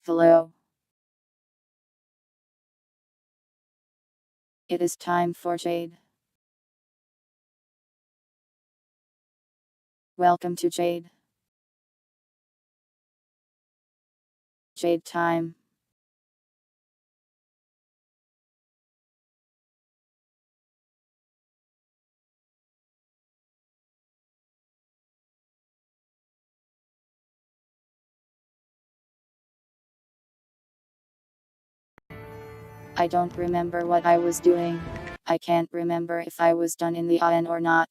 Hello. It is time for Jade. Welcome to Jade. Jade time. I don't remember what I was doing. I can't remember if I was done in the iron or not.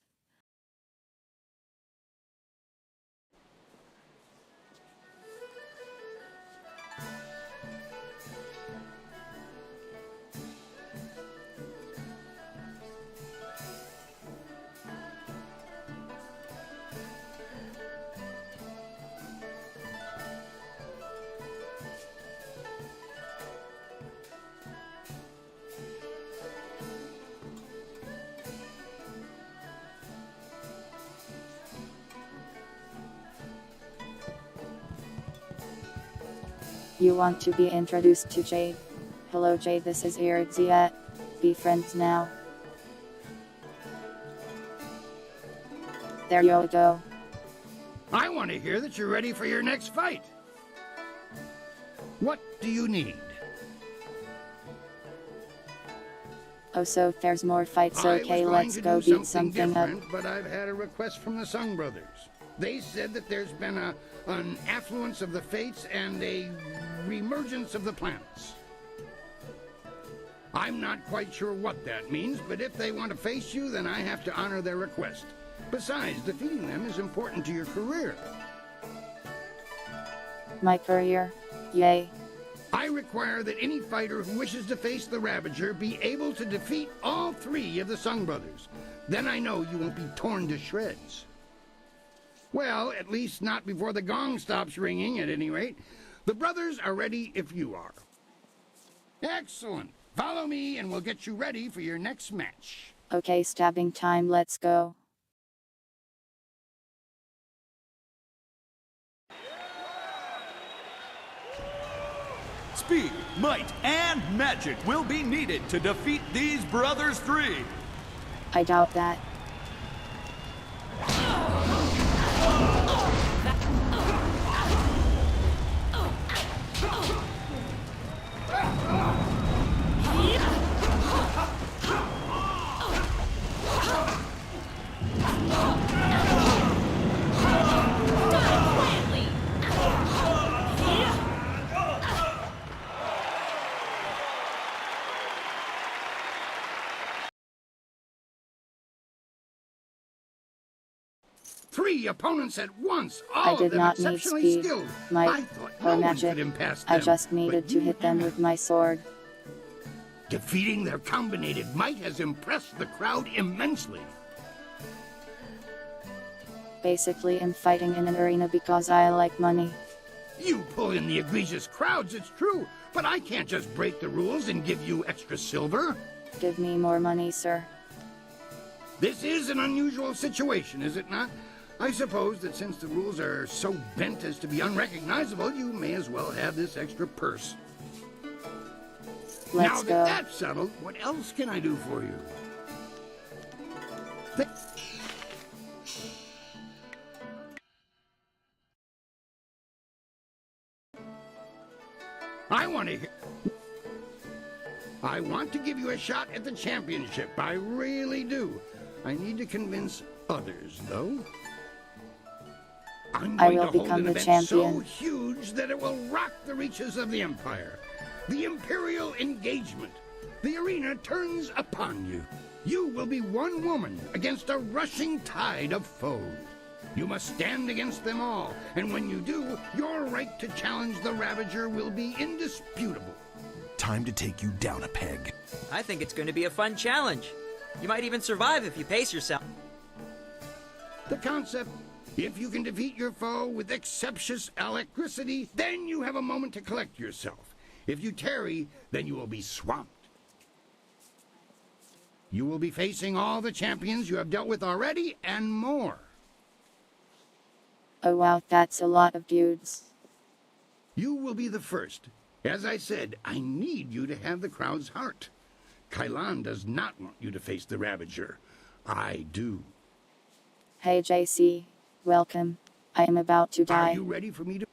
You want to be introduced to Jade? Hello Jade, this is Ziat. Be friends now. There you go. I want to hear that you're ready for your next fight. What do you need? Oh, so there's more fights. Okay, let's go beat something up. But I've had a request from the Sung Brothers. They said that there's been an affluence of the fates and a reemergence of the planets. I'm not quite sure what that means, but if they want to face you, then I have to honor their request. Besides, defeating them is important to your career. My career? Yay. I require that any fighter who wishes to face the Ravager be able to defeat all three of the Sung Brothers. Then I know you won't be torn to shreds. Well, at least not before the gong stops ringing, at any rate. The brothers are ready if you are. Excellent. Follow me and we'll get you ready for your next match. Okay, stabbing time, let's go. Speed, might, and magic will be needed to defeat these brothers three. I doubt that. Three opponents at once, I all did of them not need exceptionally speed, skilled. might, I thought or no one magic. could impass them, I just needed but to hit them with my sword. Defeating their combinated might has impressed the crowd immensely. Basically, I'm fighting in an arena because I like money. You pull in the egregious crowds, it's true, but I can't just break the rules and give you extra silver. Give me more money, sir. This is an unusual situation, is it not? I suppose that since the rules are so bent as to be unrecognizable, you may as well have this extra purse. Let's now go. that that's settled, what else can I do for you? I want to give you a shot at the championship. I really do. I need to convince others, though. I'm I going will to hold become an the event so champion. huge that it will rock the reaches of the Empire. The Imperial Engagement. The arena turns upon you. You will be one woman against a rushing tide of foes. You must stand against them all, and when you do, your right to challenge the Ravager will be indisputable. Time to take you down a peg. I think it's going to be a fun challenge. You might even survive if you pace yourself. The concept, if you can defeat your foe with exceptious alacrity, then you have a moment to collect yourself. If you tarry, then you will be swamped. You will be facing all the champions you have dealt with already, and more. Oh wow, that's a lot of dudes. You will be the first. As I said, I need you to have the crowd's heart. Kailan does not want you to face the Ravager. I do. Hey JC, welcome. I am about to die. Are you ready for me to...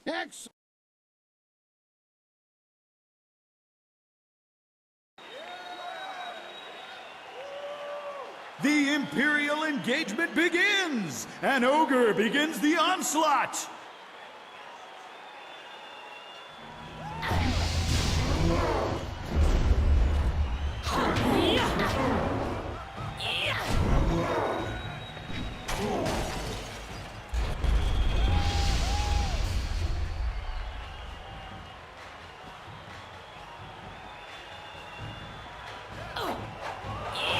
Excellent! The Imperial engagement begins! An ogre begins the onslaught!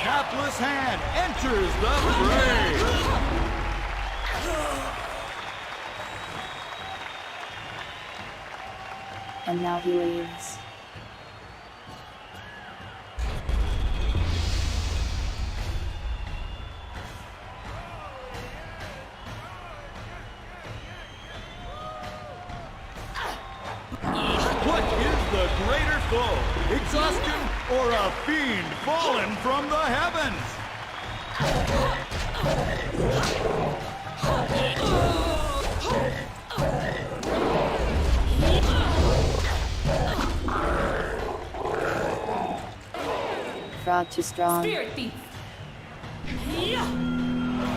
Hapless Hand enters the fray! And now he leaves. What is the greater foe? Exhaustion or a fiend fallen from the heavens? Frog too strong. Spirit Thief!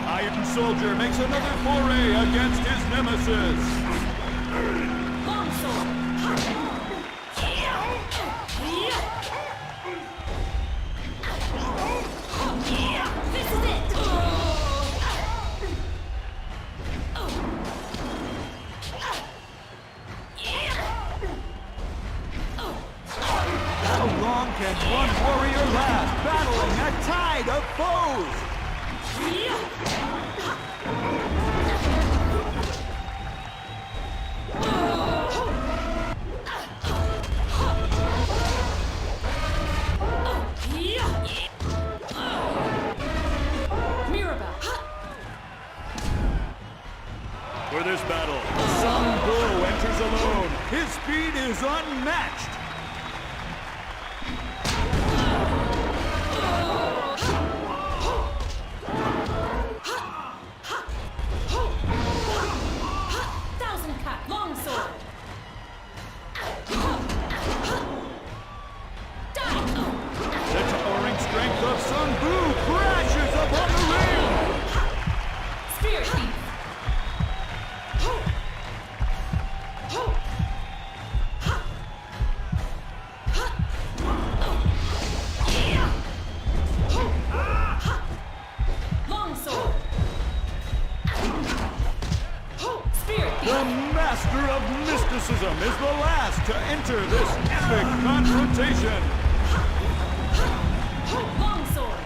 Iron Soldier makes another foray against his nemesis. Longsword! This is it! How long can one warrior last, battling a tide of foes? Mirabelle! For this battle, Sun Bu enters alone. His speed is unmatched. Thousand Cut! Longsword! The towering strength of Sun Bu crashes upon the ring. Spirit Thief! Longsword! Spirit The Thief! master of mysticism is the last to enter this epic confrontation. Longsword!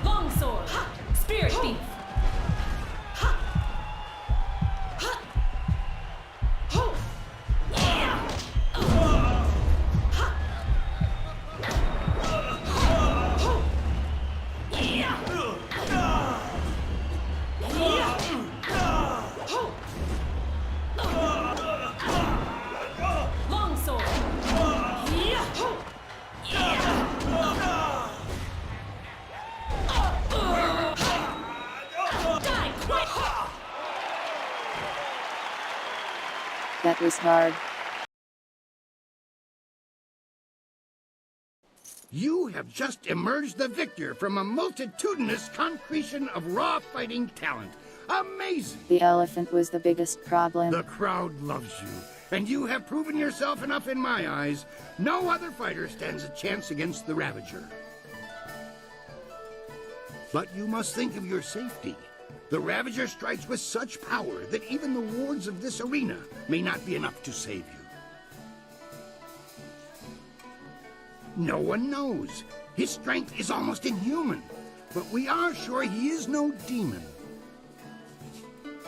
Longsword! Spirit Thief! Longsword! Die quick! That was hard. You have just emerged the victor from a multitudinous concretion of raw fighting talent. Amazing! The elephant was the biggest problem. The crowd loves you, and you have proven yourself enough in my eyes. No other fighter stands a chance against the Ravager. But you must think of your safety. The Ravager strikes with such power that even the wards of this arena may not be enough to save you. No one knows. His strength is almost inhuman, but we are sure he is no demon.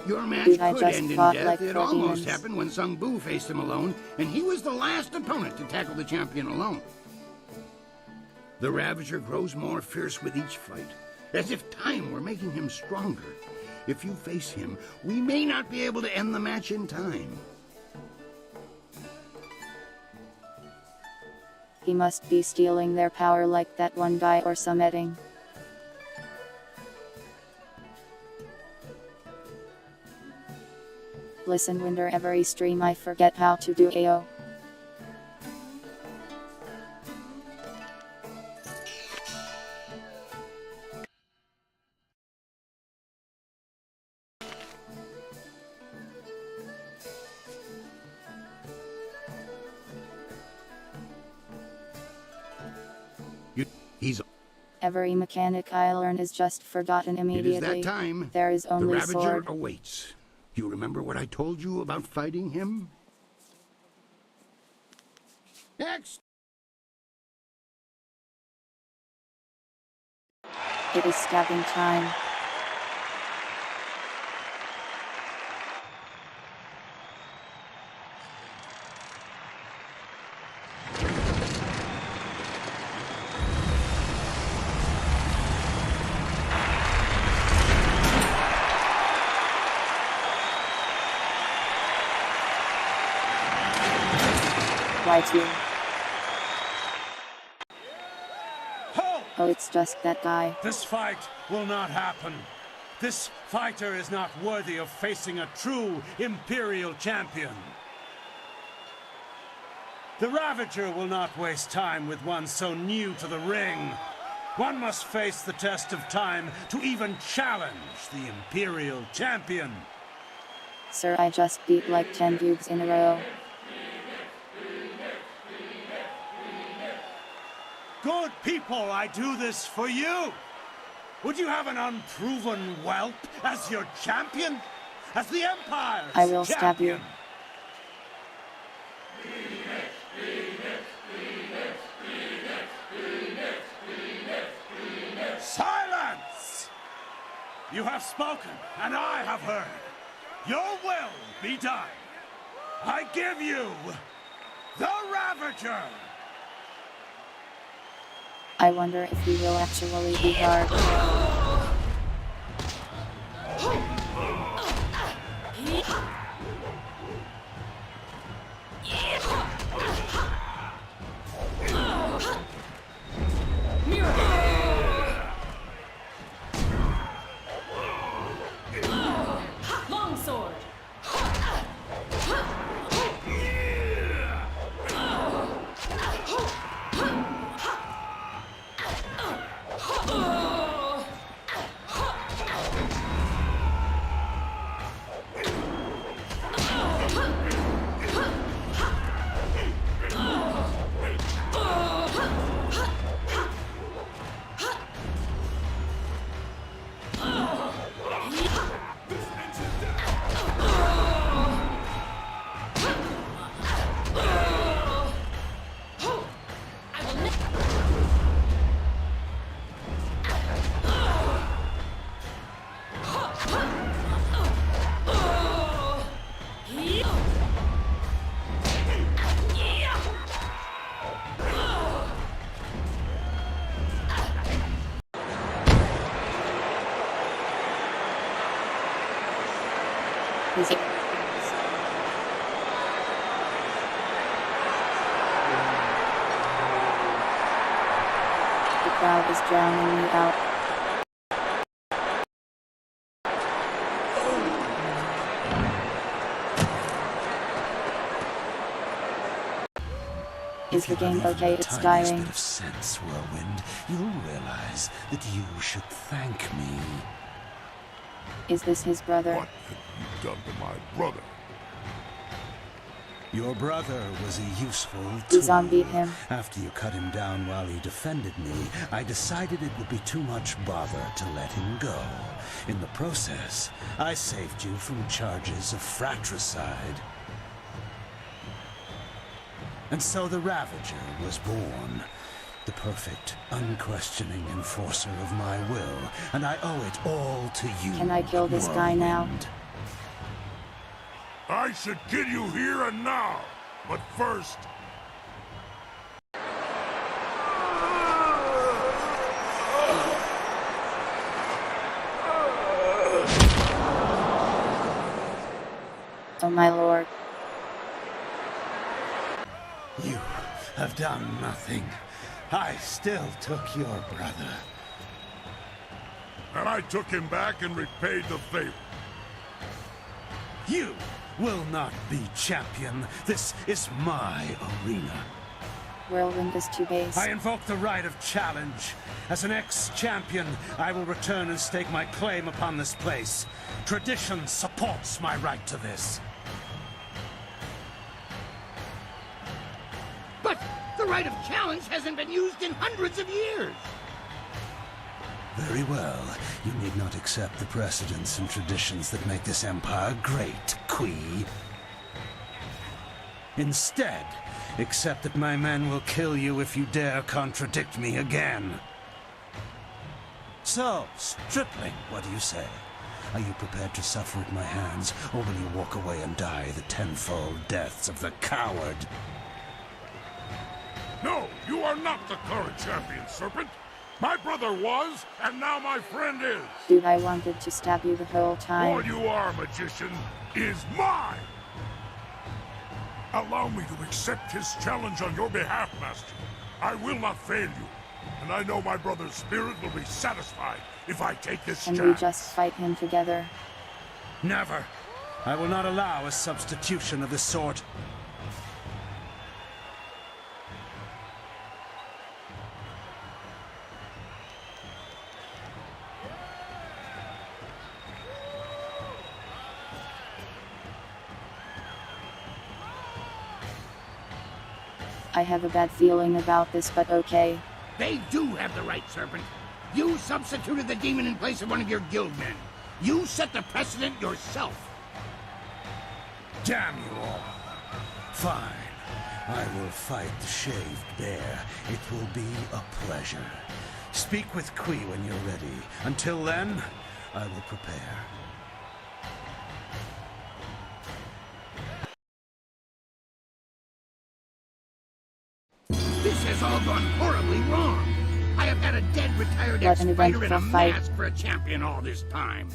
Your match Dude, I could just end in fought death. like It 4 almost demons. happened when Sung Bu faced him alone, and he was the last opponent to tackle the champion alone. The Ravager grows more fierce with each fight, as if time were making him stronger. If you face him, we may not be able to end the match in time. He must be stealing their power like that one guy or something. Listen, whenever every stream I forget how to do AO. He's... Every mechanic I learn is just forgotten It immediately. is that time. There is The only Ravager sword. awaits. You remember what I told you about fighting him? Next! It is stabbing time. Y2. Oh, it's just that guy. This fight will not happen. This fighter is not worthy of facing a true Imperial champion. The Ravager will not waste time with one so new to the ring. One must face the test of time to even challenge the Imperial champion. Sir, I just beat like 10 dudes in a row. Good people, I do this for you. Would you have an unproven whelp as your champion? As the Empire's I will stab you. champion? Silence! You have spoken, and I have heard. Your will be done. I give you the Ravager! I wonder if he will actually be hard. Longsword. Is it? The crowd is drowning me out. Is the game okay? It's Tiniest dying. bit of sense, Whirlwind, you'll realize that you should thank me. Is this his brother? What have you done to my brother? Your brother was a useful You tool. zombied him. After you cut him down while he defended me, I decided it would be too much bother to let him go. In the process, I saved you from charges of fratricide. And so the Ravager was born. The perfect, unquestioning enforcer of my will. And I owe it all to you, Can I kill this guy now? Whirlwind. I should kill you here and now. But first... Oh my lord. You have done nothing. I still took your brother. And I took him back and repaid the favor. You will not be champion. This is my arena. Whirlwind is too base. I invoke the right of challenge. As an ex-champion, I will return and stake my claim upon this place. Tradition supports my right to this. But the right of challenge hasn't been used in hundreds of years. Very well. You need not accept the precedents and traditions that make this empire great, Kui. Instead, accept that my men will kill you if you dare contradict me again. So, stripling, what do you say? Are you prepared to suffer at my hands, or will you walk away and die the tenfold deaths of the coward? No, you are not the current champion, Serpent. My brother was, and now my friend is. Dude, I wanted to stab you the whole time. All you are, magician, is mine. Allow me to accept his challenge on your behalf, Master. I will not fail you, and I know my brother's spirit will be satisfied if I take this Can chance. we just fight him together? Never. I will not allow a substitution of this sort. I have a bad feeling about this, but okay. They do have the right, Serpent. You substituted the demon in place of one of your guild men. You set the precedent yourself. Damn you all. Fine. I will fight the shaved bear. It will be a pleasure. Speak with Kui when you're ready. Until then, I will prepare. This has all gone horribly wrong. I have had a dead retired What an ex-fighter in a eventful fight. mask for a champion all this time.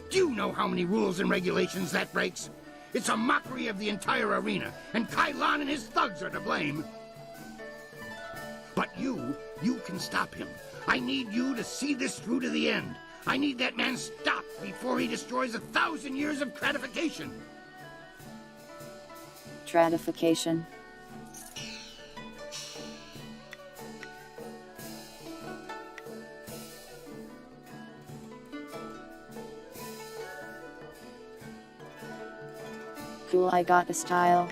Do you know how many rules and regulations that breaks? It's a mockery of the entire arena, and Kai Lan and his thugs are to blame. But you can stop him. I need you to see this through to the end. I need that man stopped before he destroys 1,000 years of gratification. Stratification. Cool, I got a style.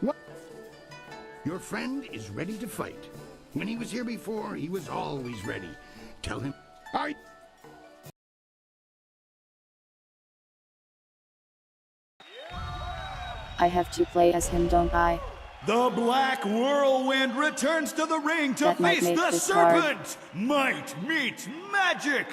What? Your friend is ready to fight. When he was here before, he was always ready. Tell him. I have to play as him, don't I? The Black Whirlwind returns to the ring to That might face make the this hard. Serpent! Might meets magic!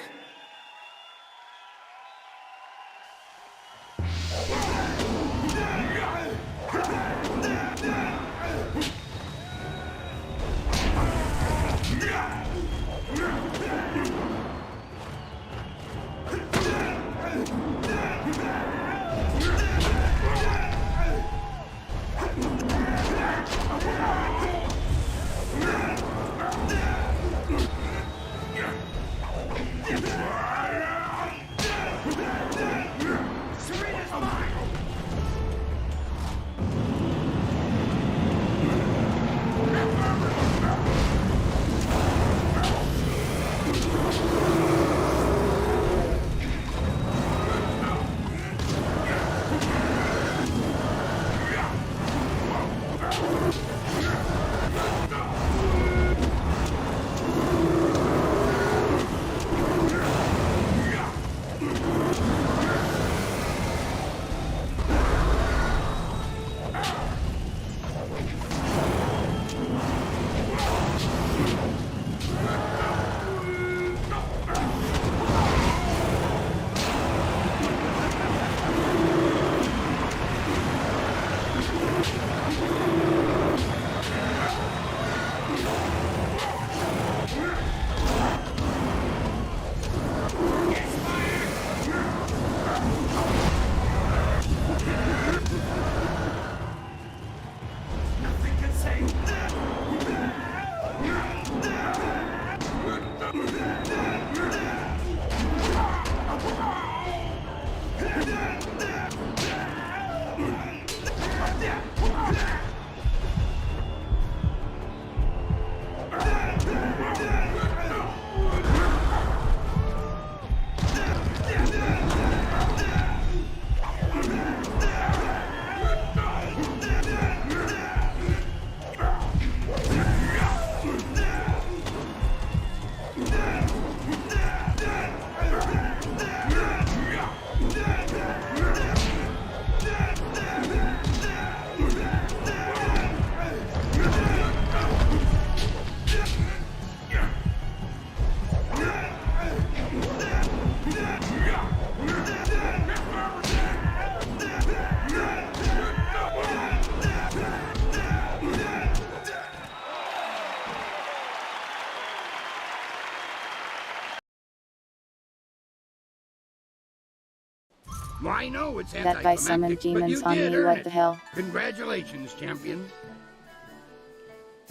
Why, no, it's That guy summoned anticlimactic, but demons you on did me, earn what it. the hell? Congratulations, champion.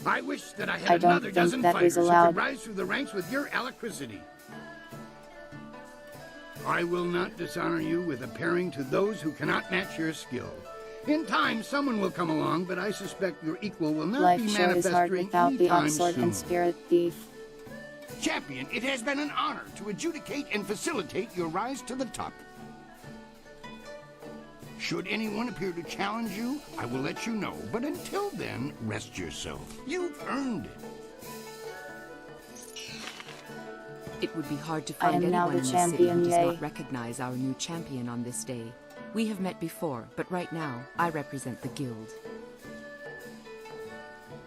I wish that I had I don't another think dozen that fighters was who allowed. could rise through the ranks with your alacrity. I will not dishonor you with appearing to those who cannot match your skill. In time, someone will come along, but I suspect your equal will not Life be sure is hard manifesting without the anytime sword soon. and spirit thief. Champion, it has been an honor to adjudicate and facilitate your rise to the top. Should anyone appear to challenge you, I will let you know. But until then, rest yourself. You've earned it. It would be hard to I find am now anyone in the the city champion, who does yay. not recognize our new champion on this day. We have met before, but right now, I represent the guild.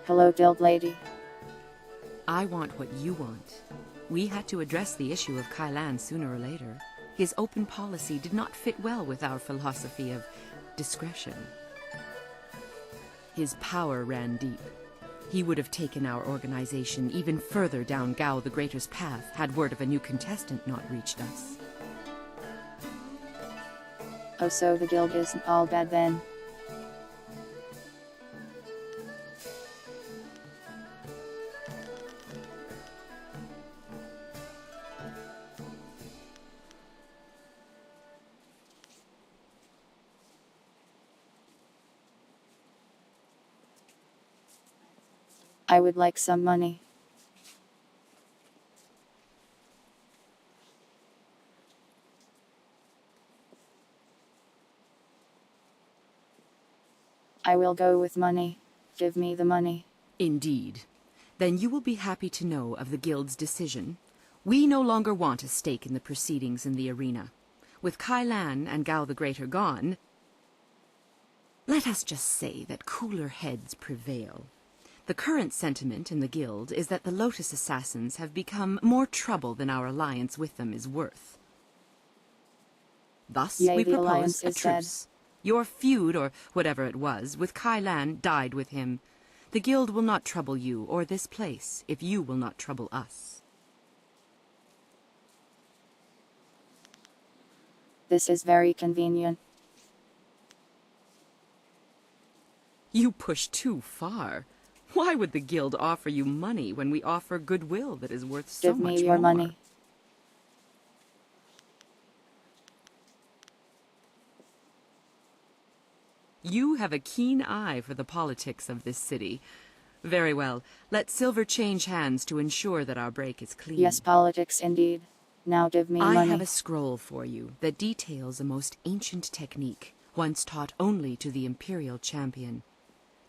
Hello, guild lady. I want what you want. We had to address the issue of Kailan sooner or later. His open policy did not fit well with our philosophy of discretion. His power ran deep. He would have taken our organization even further down Gao the Greater's path had word of a new contestant not reached us. Oh, so the guild isn't all bad then. I would like some money. I will go with money. Give me the money. Indeed. Then you will be happy to know of the guild's decision. We no longer want a stake in the proceedings in the arena. With Kailan and Gao the Greater gone, let us just say that cooler heads prevail. The current sentiment in the guild is that the Lotus Assassins have become more trouble than our alliance with them is worth. Thus, Yay, we the propose alliance a is dead. truce. Your feud, or whatever it was, with Kailan died with him. The guild will not trouble you or this place if you will not trouble us. This is very convenient. You push too far. Why would the guild offer you money when we offer goodwill that is worth so Give much me your more? money. You have a keen eye for the politics of this city. Very well. Let silver change hands to ensure that our break is clean. Yes, politics indeed. Now give me I money. have a scroll for you that details a most ancient technique, once taught only to the Imperial champion.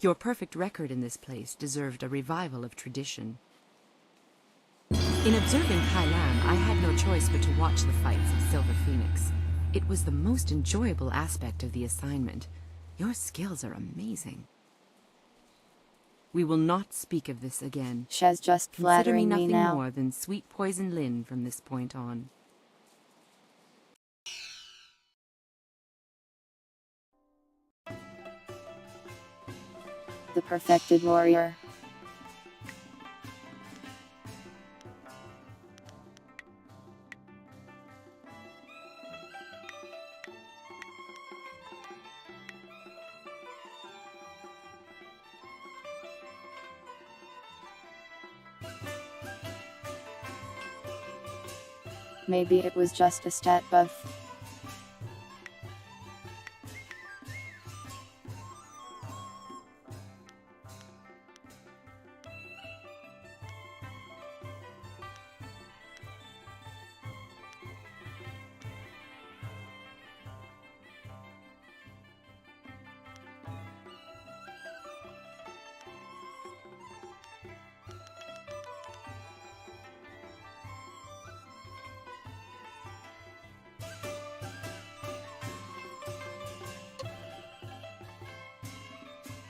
Your perfect record in this place deserved a revival of tradition. In observing Kailan, I had no choice but to watch the fights of Silver Phoenix. It was the most enjoyable aspect of the assignment. Your skills are amazing. We will not speak of this again. Shaz just Consider me flattering me nothing now. more than sweet poison Lin from this point on. The perfected warrior. Maybe it was just a stat buff.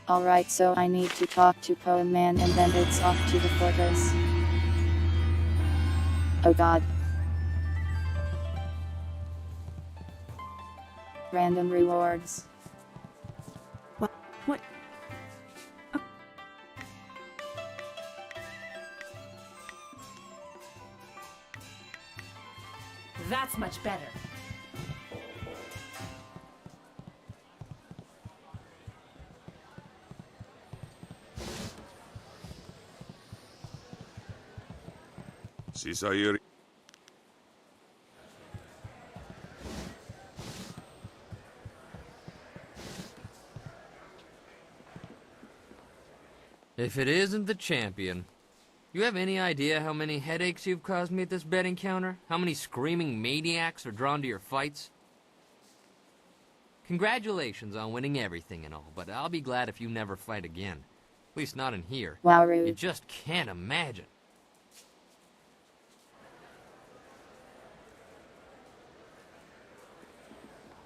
Alright, so I need to talk to Poem Man and then it's off to the fortress. Oh god. Random rewards. What? That's much better. Sisayuri. If it isn't the champion. You have any idea how many headaches you've caused me at this betting counter? How many screaming maniacs are drawn to your fights? Congratulations on winning everything and all, but I'll be glad if you never fight again. At least not in here. Wow, rude. You just can't imagine.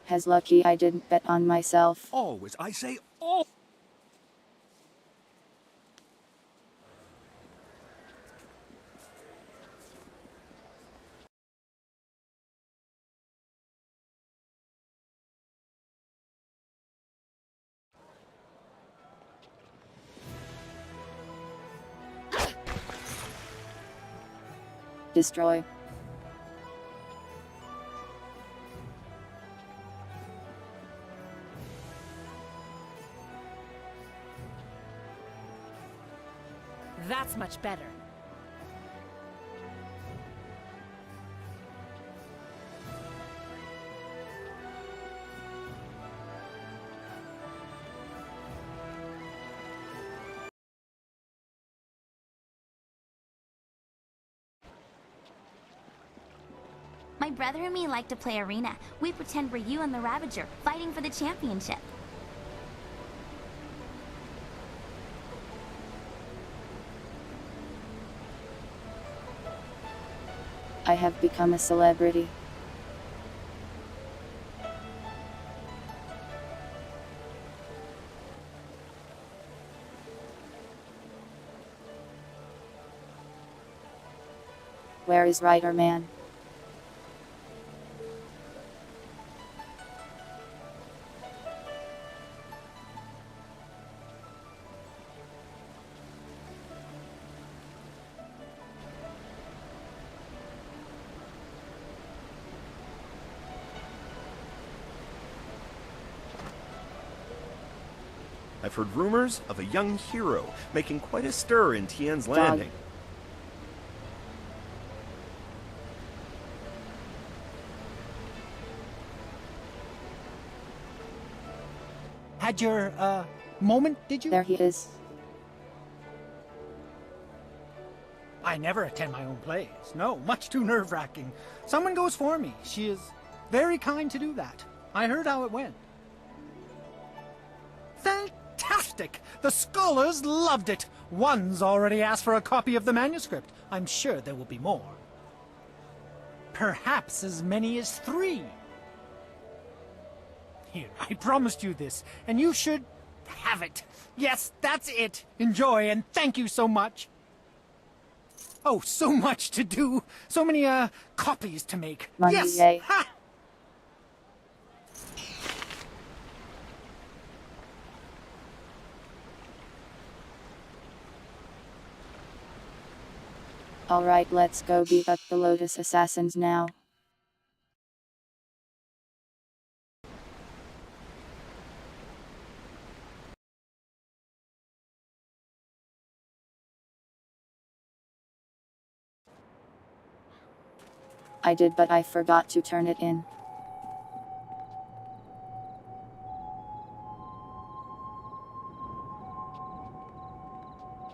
Has lucky I didn't bet on myself. Always, I say all. Destroy. That's much better. My brother and me like to play arena. We pretend we're you and the Ravager, fighting for the championship. I have become a celebrity. Where is Rider Man? I've heard rumors of a young hero making quite a stir in Tian's Landing. Had your, moment, did you? There he is. I never attend my own plays. No, much too nerve-wracking. Someone goes for me. She is very kind to do that. I heard how it went. Fantastic! The scholars loved it. One's already asked for a copy of the manuscript. I'm sure there will be more. Perhaps as many as 3. Here, I promised you this, and you should have it. Yes, that's it. Enjoy, and thank you so much. Oh, so much to do. So many, copies to make. Money, yes! yay. Ha! Alright, let's go beat up the Lotus Assassins now. I did, but I forgot to turn it in.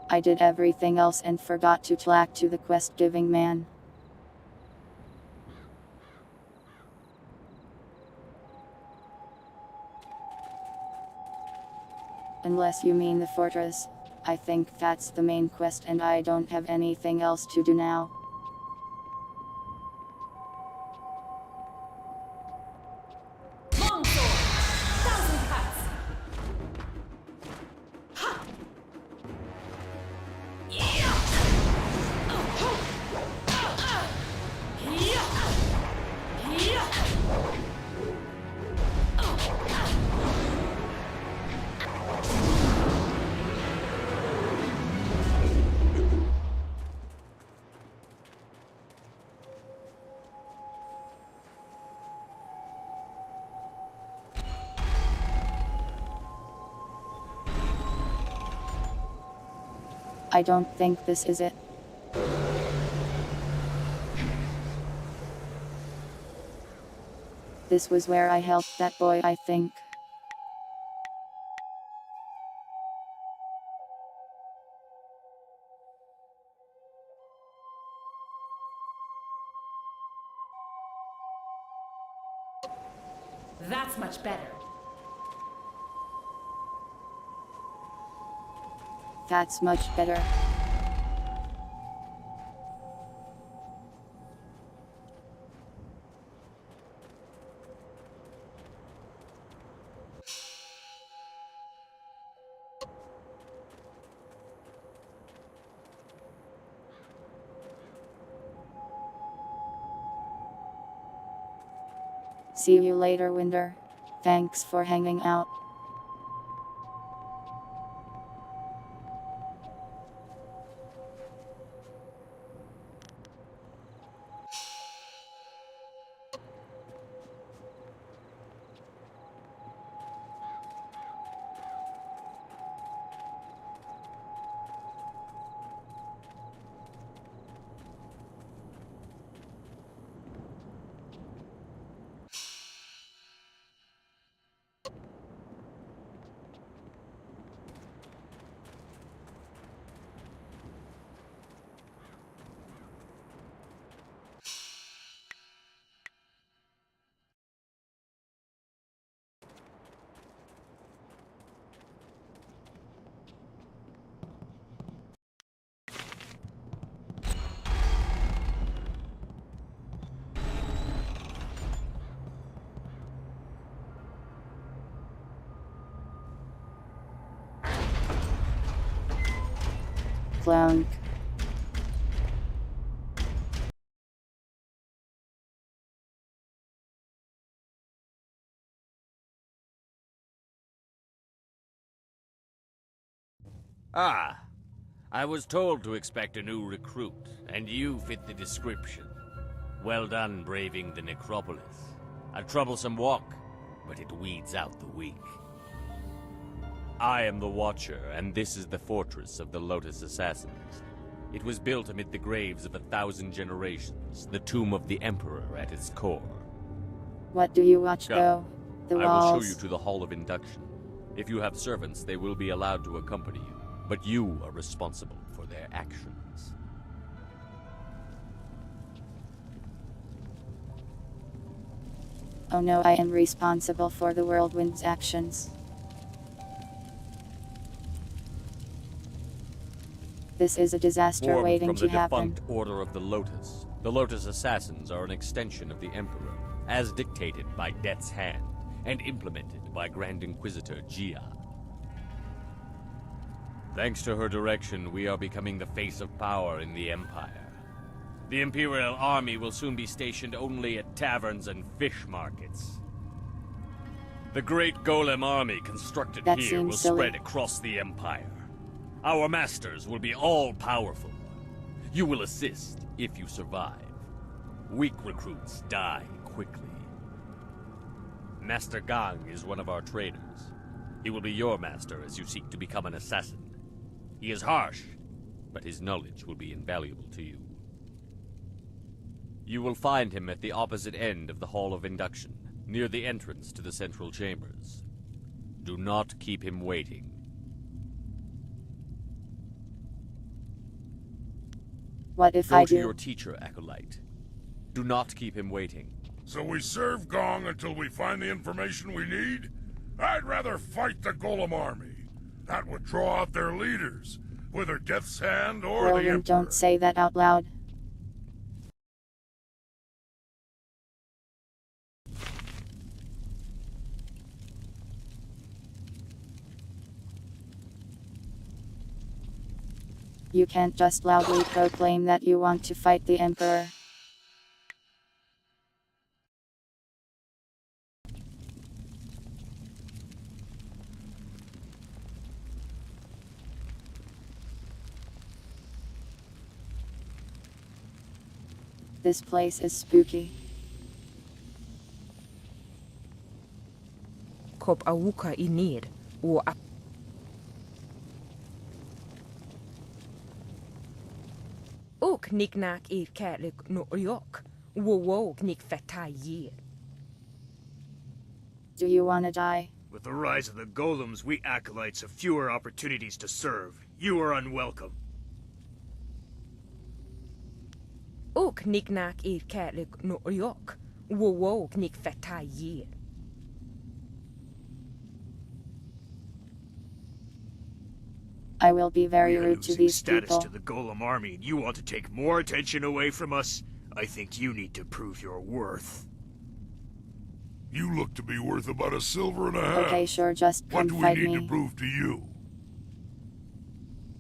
I did everything else and forgot to talk to the quest-giving man. Unless you mean the fortress. I think that's the main quest and I don't have anything else to do now. I don't think this is it. This was where I helped that boy, I think. That's much better. That's much better. See you later, Winder. Thanks for hanging out. Clown. Ah, I was told to expect a new recruit, and you fit the description. Well done braving the necropolis. A troublesome walk, but it weeds out the weak. I am the Watcher, and this is the fortress of the Lotus Assassins. It was built amid the graves of 1,000 generations, the tomb of the Emperor at its core. What do you watch, Come. though? The I walls. will show you to the Hall of Induction. If you have servants, they will be allowed to accompany you, but you are responsible for their actions. Oh no, I am responsible for the whirlwind's actions. This is a disaster Formed waiting from to the happen. defunct Order of the Lotus Assassins are an extension of the Emperor, as dictated by Death's Hand, and implemented by Grand Inquisitor Gia. Thanks to her direction, we are becoming the face of power in the Empire. The Imperial Army will soon be stationed only at taverns and fish markets. The Great Golem Army constructed That here seems will silly. spread across the Empire. Our masters will be all-powerful. You will assist if you survive. Weak recruits die quickly. Master Gang is one of our trainers. He will be your master as you seek to become an assassin. He is harsh, but his knowledge will be invaluable to you. You will find him at the opposite end of the Hall of Induction, near the entrance to the central chambers. Do not keep him waiting. What if Go I to do? your teacher, Acolyte. Do not keep him waiting. So we serve Gong until we find the information we need? I'd rather fight the Golem army. That would draw out their leaders, whether Death's Hand or the Whirlwind, Emperor. don't say that out loud. You can't just loudly proclaim that you want to fight the Emperor. This place is spooky. Kop awuka inir, o Och knick-knack er kärlek no yok. Wo knick fetajer. Do you wanna die? With the rise of the golems, we acolytes have fewer opportunities to serve. You are unwelcome. Och knick-knack er kärlek no yok. Wo knick fetajer. I will be very We are rude to losing these status people. to the golem army, and you want to take more attention away from us? I think you need to prove your worth. You look to be worth about 1.5 silver. Okay, sure, just What come do we fight need me. to prove to you?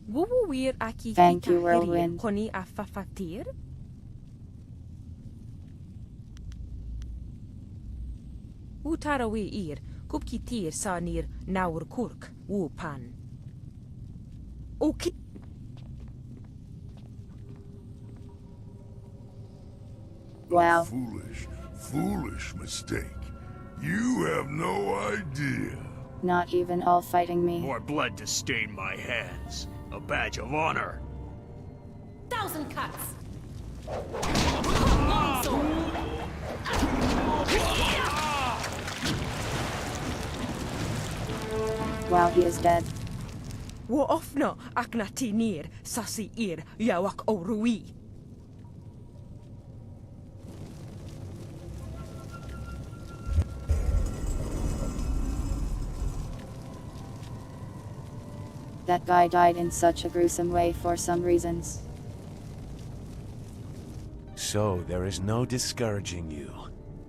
Wo wir aki Thank you, Whirlwind. Koni afafatir? Utarawi ir, kupkitir sanir naur kurk, wupan. Okay. Wow. Foolish mistake. You have no idea. Not even all fighting me. More blood to stain my hands. A badge of honor. 1,000 cuts. Wow, he is dead. Wo ofno aknati nir sasi ir yawak orui. That guy died in such a gruesome way for some reasons. So, there is no discouraging you.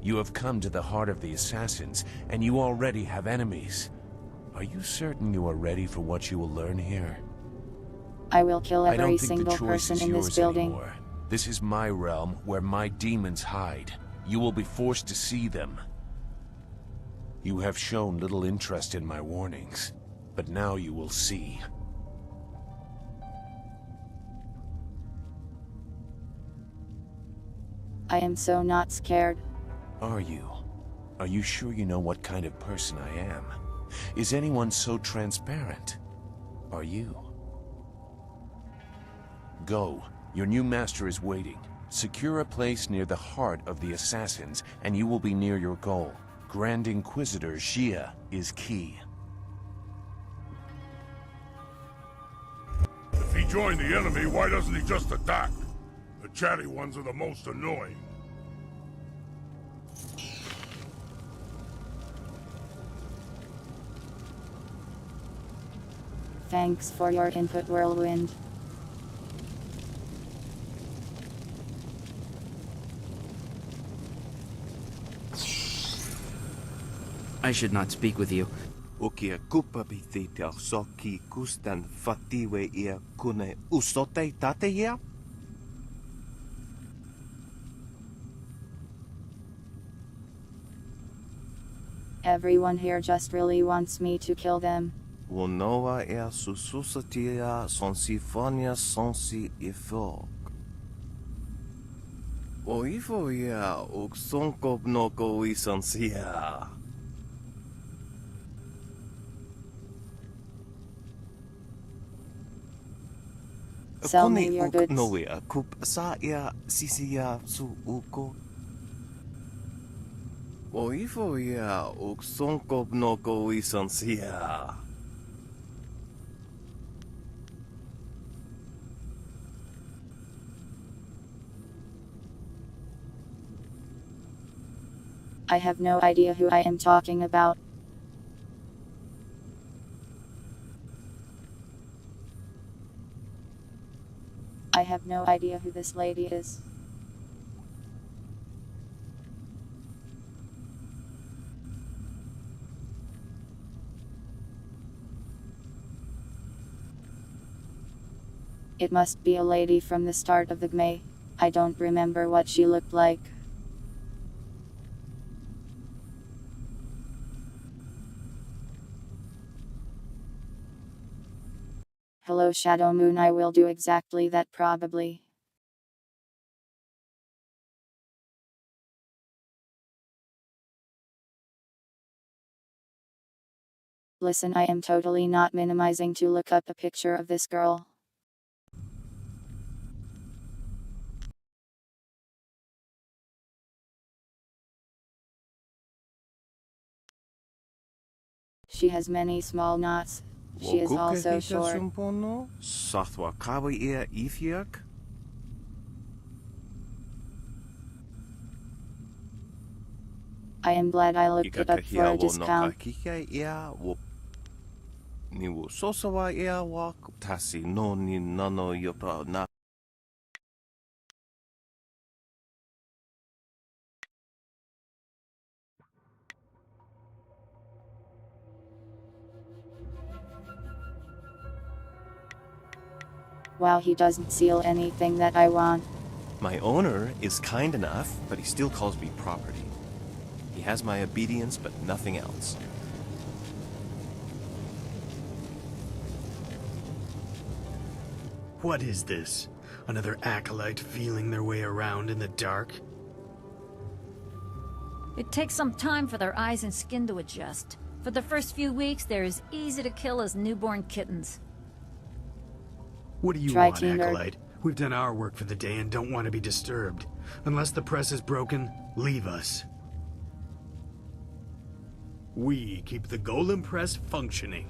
You have come to the heart of the assassins, and you already have enemies. Are you certain you are ready for what you will learn here? I will kill I every don't think the single choice person is in this yours building. anymore. This is my realm, where my demons hide. You will be forced to see them. You have shown little interest in my warnings, but now you will see. I am so not scared. Are you? Are you sure you know what kind of person I am? Is anyone so transparent? Are you? Go. Your new master is waiting. Secure a place near the heart of the assassins, and you will be near your goal. Grand Inquisitor Xia is key. If he joined the enemy, why doesn't he just attack? The chatty ones are the most annoying. Thanks for your input, Whirlwind. I should not speak with you. Ukia kupapithita soki kustan fatiwe ia kune usote tate ia? Everyone here just really wants me to kill them. Wonoa ia sususatia sonsifonia sonsi ifog. Oifo ia uksonkop noko isansia. Sell me your goods. Noia kup sa ia sisia su uko. Oifo ia uksonkop noko isansia. I have no idea who I am talking about. I have no idea who this lady is. It must be a lady from the start of the Gmei. I don't remember what she looked like. Hello Shadow Moon, I will do exactly that probably. Listen, I am totally not minimizing to look up a picture of this girl. She has many small knots. She is also short. Sathwa kawi ia Ethiak? I am glad I looked it up for a discount. Niwu sosawa ia wak tasi no ni nano yopa na. Wow, he doesn't seal anything that I want. My owner is kind enough, but he still calls me property. He has my obedience, but nothing else. What is this? Another acolyte feeling their way around in the dark? It takes some time for their eyes and skin to adjust. For the first few weeks, they're as easy to kill as newborn kittens. What do you want, acolyte? We've done our work for the day and don't want to be disturbed. Unless the press is broken, leave us. We keep the Golem Press functioning.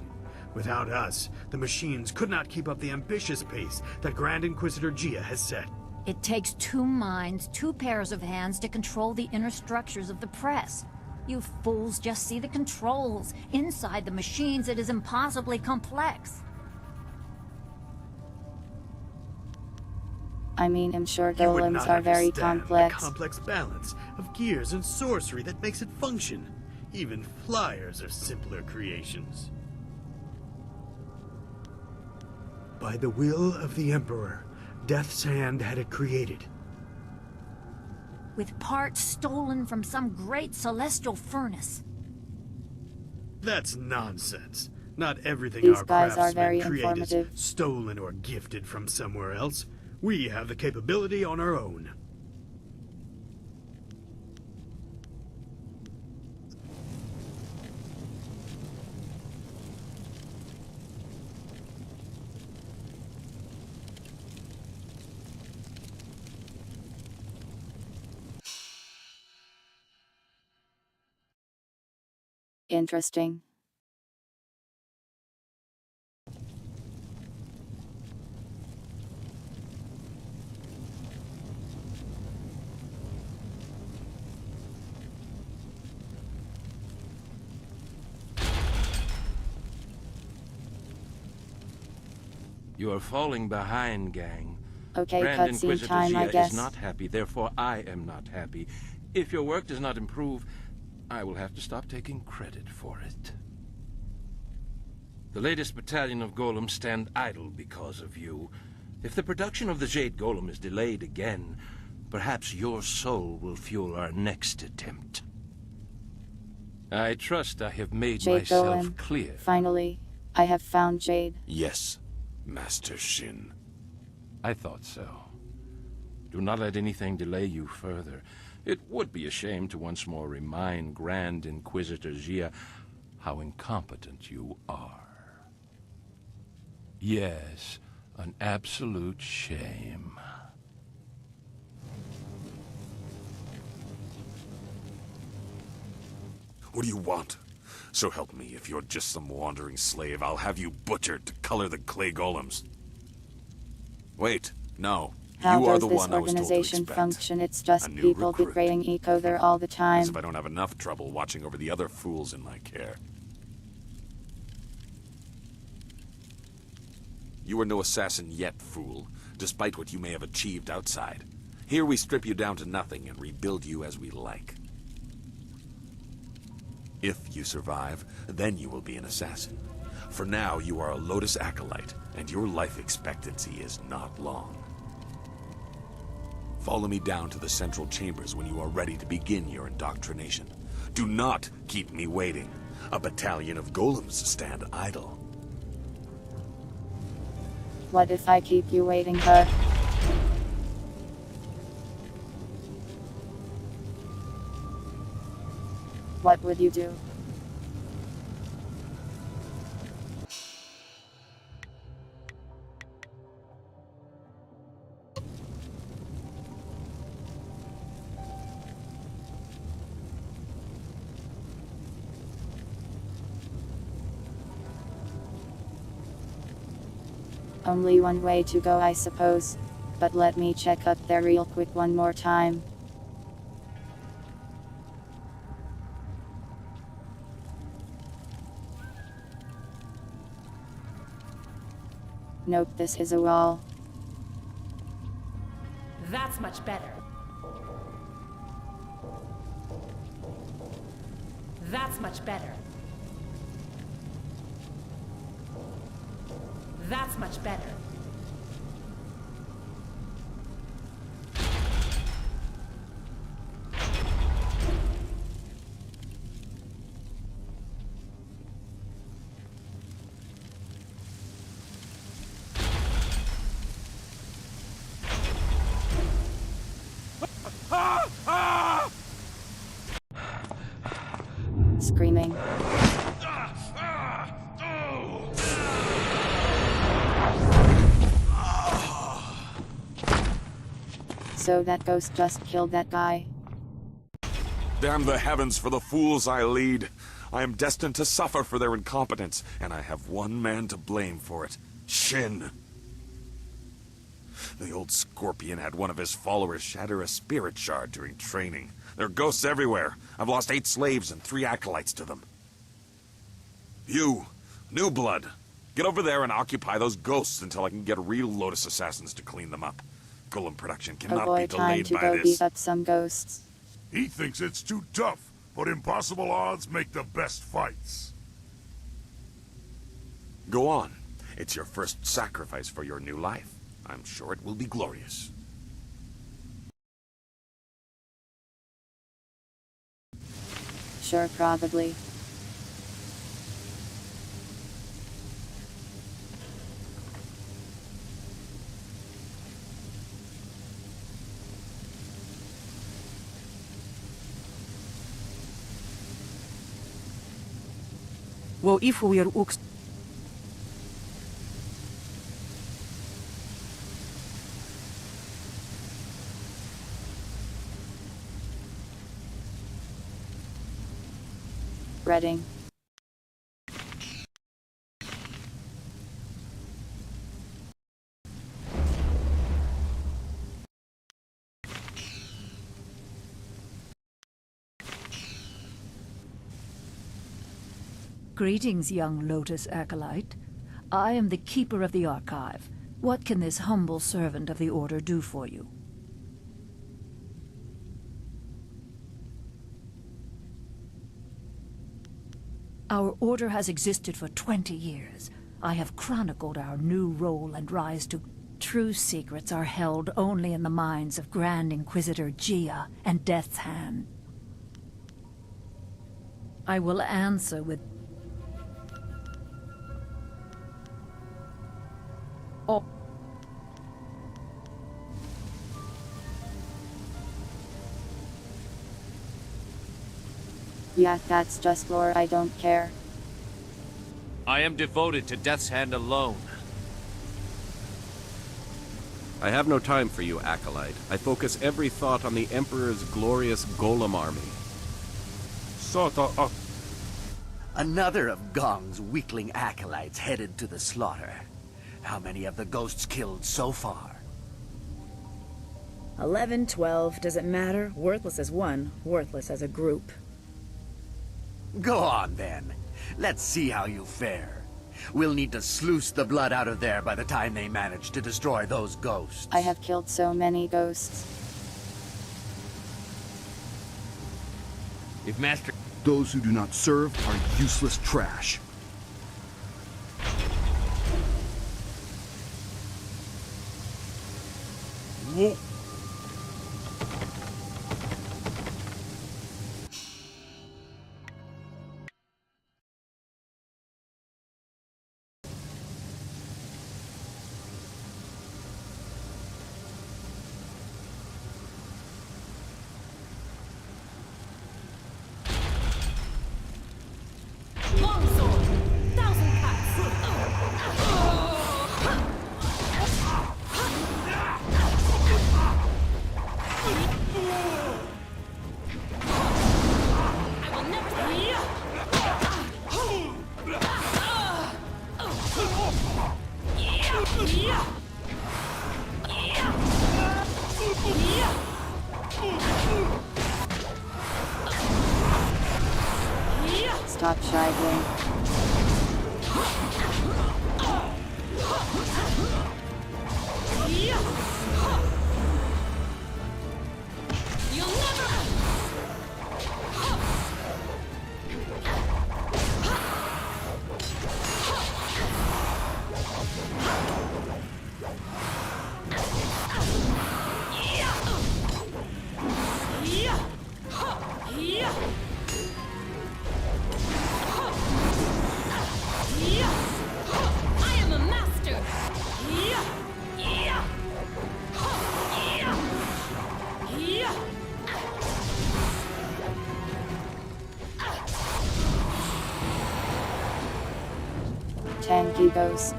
Without us, the machines could not keep up the ambitious pace that Grand Inquisitor Gia has set. It takes 2 minds, 2 pairs of hands to control the inner structures of the press. You fools just see the controls. Inside the machines, it is impossibly complex. I mean, I'm sure golems are very complex. The complex balance of gears and sorcery that makes it function. Even flyers are simpler creations. By the will of the Emperor, Death's Hand had it created. With parts stolen from some great celestial furnace. That's nonsense. Not everything These our guys are craftsmen very create informative. is stolen or gifted from somewhere else. We have the capability on our own. Interesting. You are falling behind, gang. Okay, Grand cutscene Inquisitor time, I Gia guess. is not happy, therefore I am not happy. If your work does not improve, I will have to stop taking credit for it. The latest battalion of golems stand idle because of you. If the production of the Jade Golem is delayed again, perhaps your soul will fuel our next attempt. I trust I have made Jade myself Golem. clear. Finally, I have found Jade. Yes, Master Shin. I thought so. Do not let anything delay you further. It would be a shame to once more remind Grand Inquisitor Gia how incompetent you are. Yes, an absolute shame. What do you want? So help me, if you're just some wandering slave, I'll have you butchered to color the clay golems. Wait, no. How You are does the this one I was told to organization expect. function? It's just A new people recruit. betraying each other all the As time. if I don't have enough trouble watching over the other fools in my care. You are no assassin yet, fool, despite what you may have achieved outside. Here we strip you down to nothing and rebuild you as we like. If you survive, then you will be an assassin. For now, you are a Lotus Acolyte, and your life expectancy is not long. Follow me down to the central chambers when you are ready to begin your indoctrination. Do not keep me waiting. A battalion of golems stand idle. What if I keep you waiting, huh? What would you do? Only one way to go, I suppose. But let me check up there real quick one more time. Nope, this is a wall. That's much better. That's much better. That's much better. Screaming. So that ghost just killed that guy. Damn the heavens for the fools I lead. I am destined to suffer for their incompetence, and I have one man to blame for it. Shin. The old Scorpion had one of his followers shatter a spirit shard during training. There are ghosts everywhere. I've lost 8 slaves and 3 acolytes to them. You, New Blood, get over there and occupy those ghosts until I can get real Lotus assassins to clean them up. Golem production cannot be delayed by go this. beat up some ghosts. He thinks it's too tough, but impossible odds make the best fights. Go on. It's your first sacrifice for your new life. I'm sure it will be glorious. Sure, probably. Well, if we are Reading. Greetings, young Lotus Acolyte. I am the Keeper of the Archive. What can this humble servant of the Order do for you? Our Order has existed for 20 years. I have chronicled our new role and rise to... True secrets are held only in the minds of Grand Inquisitor Gia and Death's Hand. I will answer with... Oh. Yeah, that's just lore, I don't care. I am devoted to Death's Hand alone. I have no time for you, Acolyte. I focus every thought on the Emperor's glorious Golem army. Another of Gong's weakling acolytes headed to the slaughter. How many have the ghosts killed so far? 11, 12, does it matter? Worthless as one, worthless as a group. Go on, then. Let's see how you fare. We'll need to sluice the blood out of there by the time they manage to destroy those ghosts. I have killed so many ghosts. If Master... Those who do not serve are useless trash. Whoa. goes.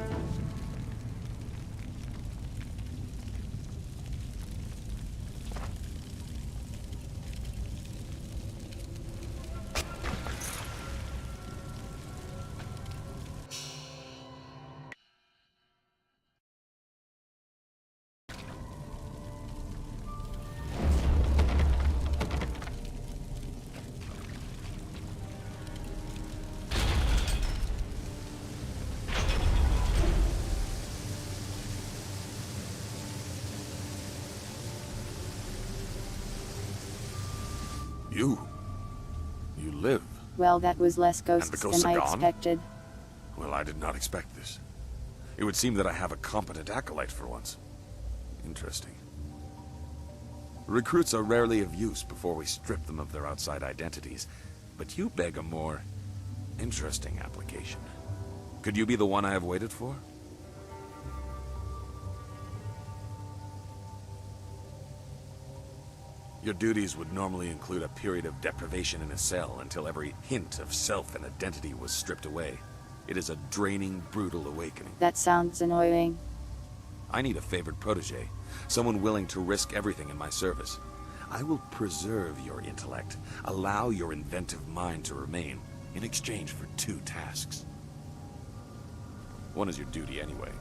You live. Well, that was less ghosts And the ghosts than I are gone? expected. Well, I did not expect this. It would seem that I have a competent acolyte for once. Interesting. Recruits are rarely of use before we strip them of their outside identities, but you beg a more interesting application. Could you be the one I have waited for? Your duties would normally include a period of deprivation in a cell until every hint of self and identity was stripped away. It is a draining, brutal awakening. That sounds annoying. I need a favored protege, someone willing to risk everything in my service. I will preserve your intellect, allow your inventive mind to remain, in exchange for 2 tasks. One is your duty anyway.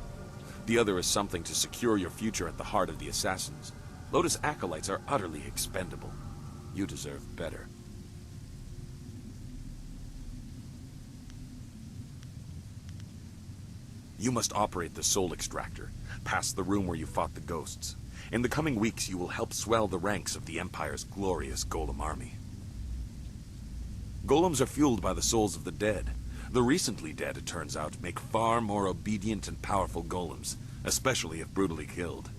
The other is something to secure your future at the heart of the Assassins. Lotus acolytes are utterly expendable. You deserve better. You must operate the Soul Extractor, past the room where you fought the ghosts. In the coming weeks, you will help swell the ranks of the Empire's glorious Golem army. Golems are fueled by the souls of the dead. The recently dead, it turns out, make far more obedient and powerful golems, especially if brutally killed.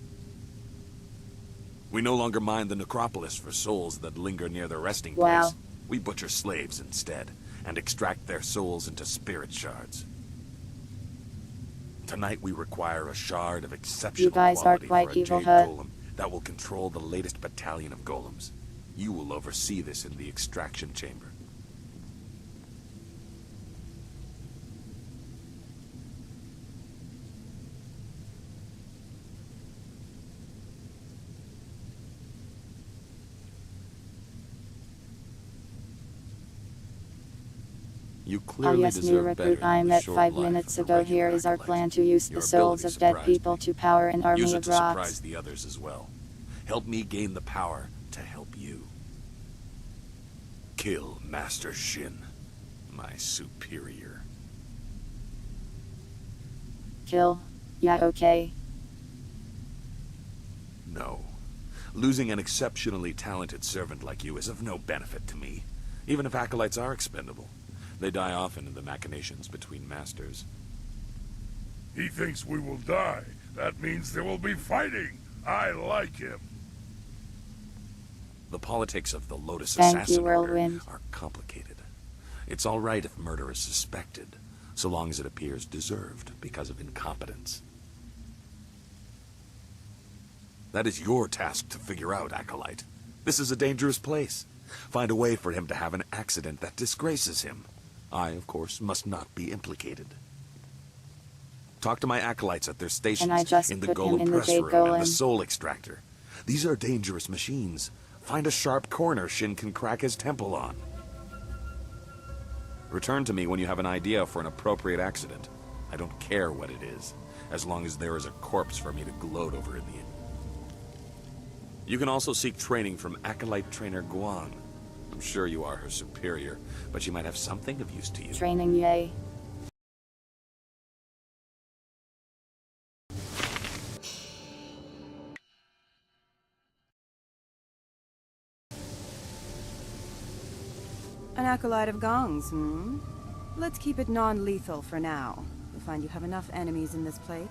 We no longer mine the necropolis for souls that linger near their resting place. We butcher slaves instead, and extract their souls into spirit shards. Tonight we require a shard of exceptional quality for a Jade Golem that will control the latest battalion of golems. You will oversee this in the extraction chamber. You clearly yes, new deserve recruit better than I the met short 5 life minutes of the ago. regular Here is our acolyte. plan to use Your the souls ability of dead surprised people me. to power an army Use it of to rocks. surprise the others as well. Help me gain the power to help you. Kill Master Shin, my superior. Kill? Yeah, okay. No. Losing an exceptionally talented servant like you is of no benefit to me. Even if acolytes are expendable, they die often in the machinations between masters. He thinks we will die. That means there will be fighting. I like him. The politics of the Lotus Thank you, Assassin Order Whirlwind. are complicated. It's all right if murder is suspected, so long as it appears deserved because of incompetence. That is your task to figure out, Acolyte. This is a dangerous place. Find a way for him to have an accident that disgraces him. I, of course, must not be implicated. Talk to my acolytes at their stations And I just in the put him Golem in the Press Jade Room and the Golem. Soul Extractor. These are dangerous machines. Find a sharp corner Shin can crack his temple on. Return to me when you have an idea for an appropriate accident. I don't care what it is, as long as there is a corpse for me to gloat over in the end. You can also seek training from Acolyte Trainer Guan. I'm sure you are her superior, but she might have something of use to you. Training, yay. An acolyte of Gong's, hmm? Let's keep it non-lethal for now. You'll find you have enough enemies in this place.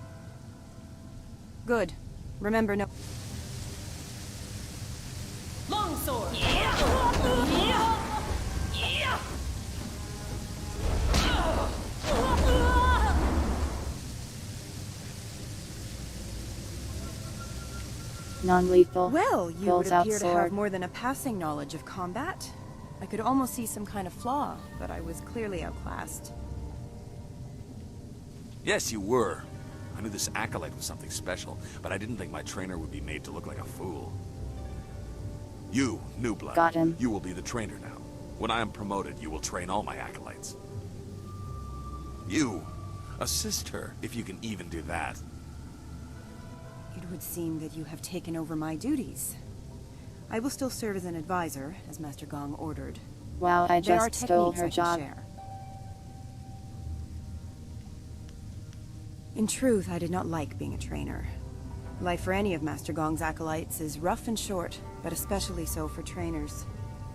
Good. Remember, no... Longsword! Non-lethal. Well, you would Pulls out appear to sword. have more than a passing knowledge of combat. I could almost see some kind of flaw, but I was clearly outclassed. Yes, you were. I knew this acolyte was something special, but I didn't think my trainer would be made to look like a fool. You, new blood. Got him. You will be the trainer now. When I am promoted, you will train all my acolytes. You, assist her, if you can even do that. It would seem that you have taken over my duties. I will still serve as an advisor, as Master Gong ordered. Wow, I There are just stole techniques her I can job. share. In truth, I did not like being a trainer. Life for any of Master Gong's acolytes is rough and short, but especially so for trainers.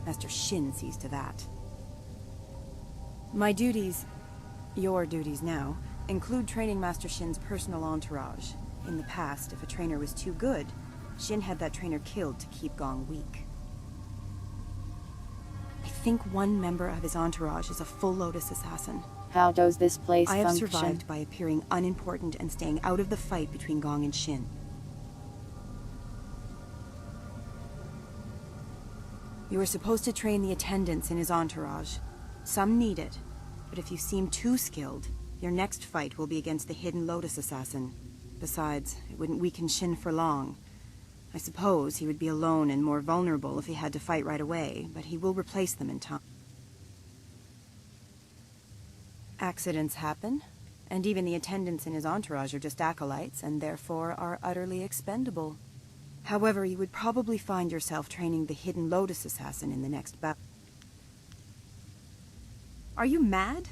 Master Shin sees to that. My duties, your duties now, include training Master Shin's personal entourage. In the past, if a trainer was too good, Shin had that trainer killed to keep Gong weak. I think one member of his entourage is a full Lotus assassin. How does this place I have function? survived by appearing unimportant and staying out of the fight between Gong and Shin. You are supposed to train the attendants in his entourage. Some need it, but if you seem too skilled, your next fight will be against the hidden Lotus assassin. Besides, it wouldn't weaken Shin for long. I suppose he would be alone and more vulnerable if he had to fight right away, but he will replace them in time. Accidents happen, and even the attendants in his entourage are just acolytes, and therefore are utterly expendable. However, you would probably find yourself training the hidden Lotus assassin in the next battle. Are you mad?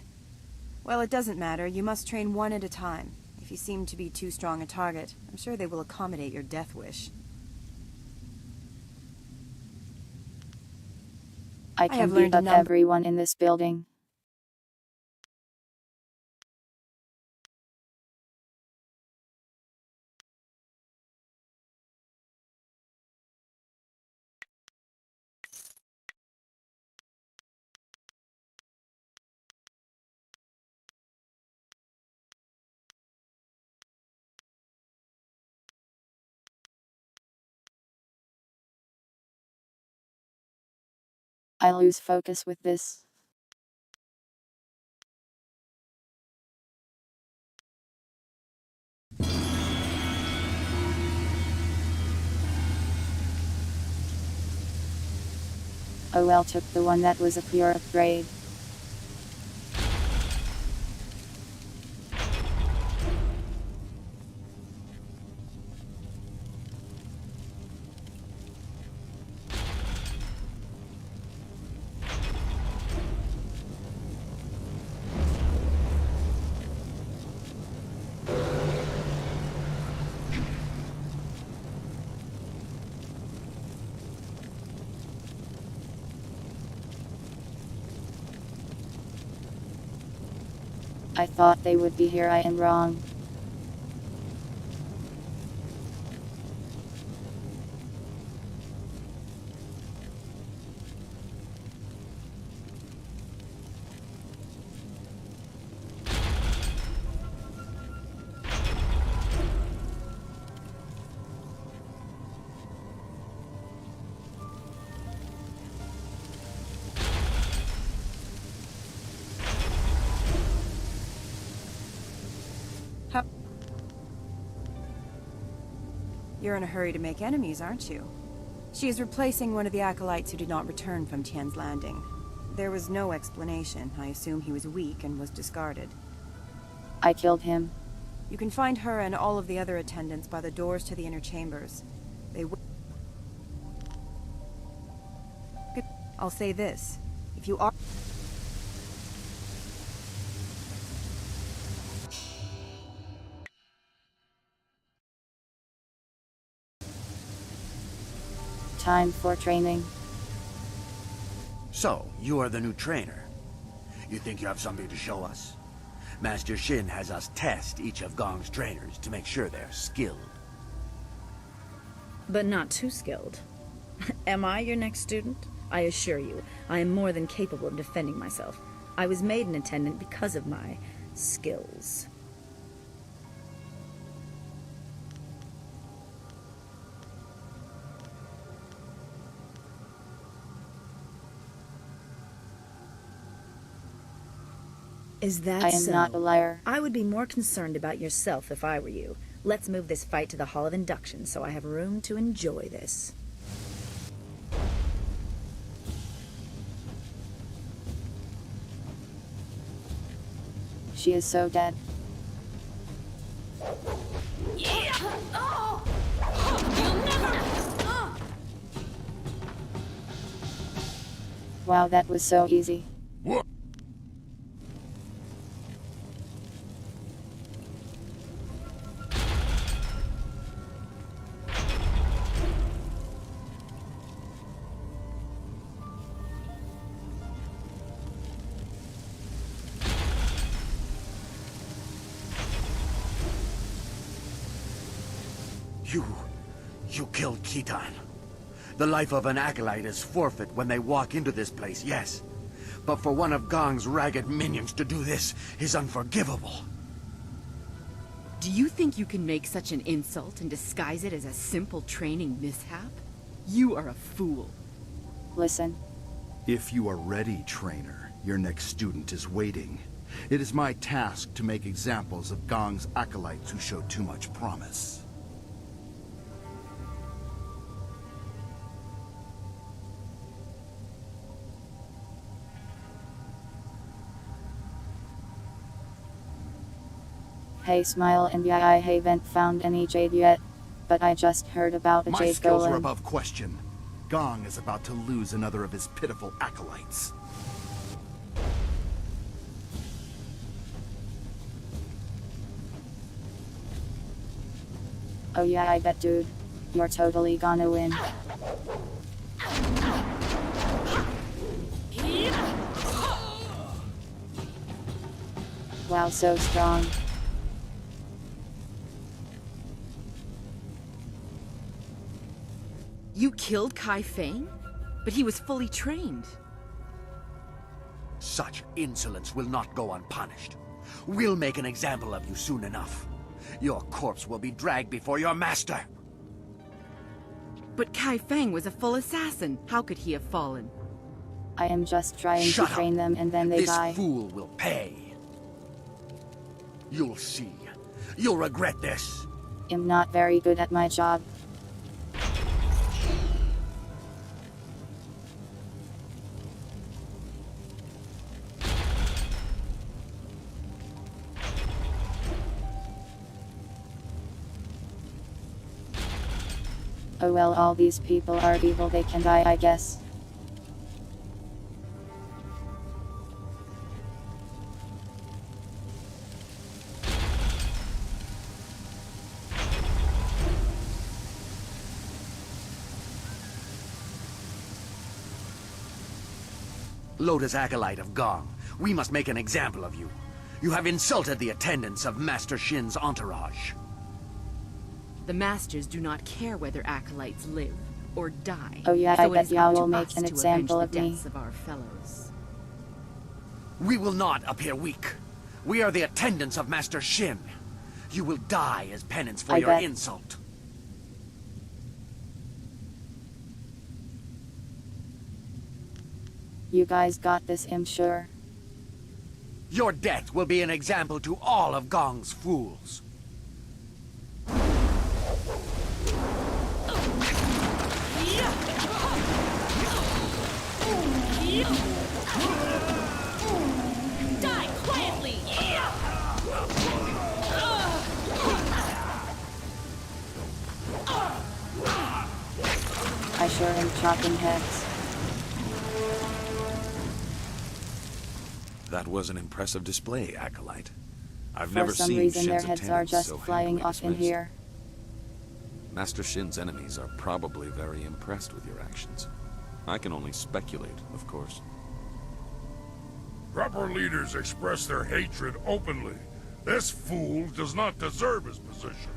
Well, it doesn't matter. You must train one at a time. If you seem to be too strong a target, I'm sure they will accommodate your death wish. I can beat up everyone in this building. I lose focus with this. Oh well, took the one that was a pure upgrade. I thought they would be here. I am wrong. You're in a hurry to make enemies, aren't you? She is replacing one of the acolytes who did not return from Tian's Landing. There was no explanation. I assume he was weak and was discarded. I killed him. You can find her and all of the other attendants by the doors to the inner chambers. I'll say this. If you are... Time for training. So, you are the new trainer. You think you have something to show us? Master Shin has us test each of Gong's trainers to make sure they're skilled. But not too skilled. Am I your next student? I assure you, I am more than capable of defending myself. I was made an attendant because of my skills. Is that I am so? not a liar. I would be more concerned about yourself if I were you. Let's move this fight to the Hall of Induction so I have room to enjoy this. She is so dead. Yeah! Oh! You'll never! Wow, that was so easy. What? You killed Khitan. The life of an acolyte is forfeit when they walk into this place, yes. But for one of Gong's ragged minions to do this is unforgivable. Do you think you can make such an insult and disguise it as a simple training mishap? You are a fool. Listen. If you are ready, trainer, your next student is waiting. It is my task to make examples of Gong's acolytes who show too much promise. Hey Smile, and yeah, I haven't found any jade yet, but I just heard about a My jade skills golem. are above question. Gong is about to lose another of his pitiful acolytes. Oh yeah, I bet, dude. You're totally gonna win. Wow, so strong. You killed Kai Feng? But he was fully trained. Such insolence will not go unpunished. We'll make an example of you soon enough. Your corpse will be dragged before your master. But Kai Feng was a full assassin. How could he have fallen? I am just trying to train them and then they die. This fool will pay. You'll see. You'll regret this. I'm not very good at my job. Oh well, all these people are evil, they can die, I guess. Lotus Acolyte of Gong, we must make an example of you. You have insulted the attendants of Master Shin's entourage. The masters do not care whether acolytes live or die. Oh yeah, so I it bet is y'all up to will make us an to example avenge of the me. deaths of our fellows. We will not appear weak. We are the attendants of Master Shin. You will die as penance for I your bet. insult. You guys got this, I'm sure. Your death will be an example to all of Gong's fools. Die quietly! I sure am chopping heads. That was an impressive display, Acolyte. I've For never some seen reason Shin's their heads are attendants just so flying handily off in dismissed. here. Master Shin's enemies are probably very impressed with your actions. I can only speculate, of course. Proper leaders express their hatred openly. This fool does not deserve his position.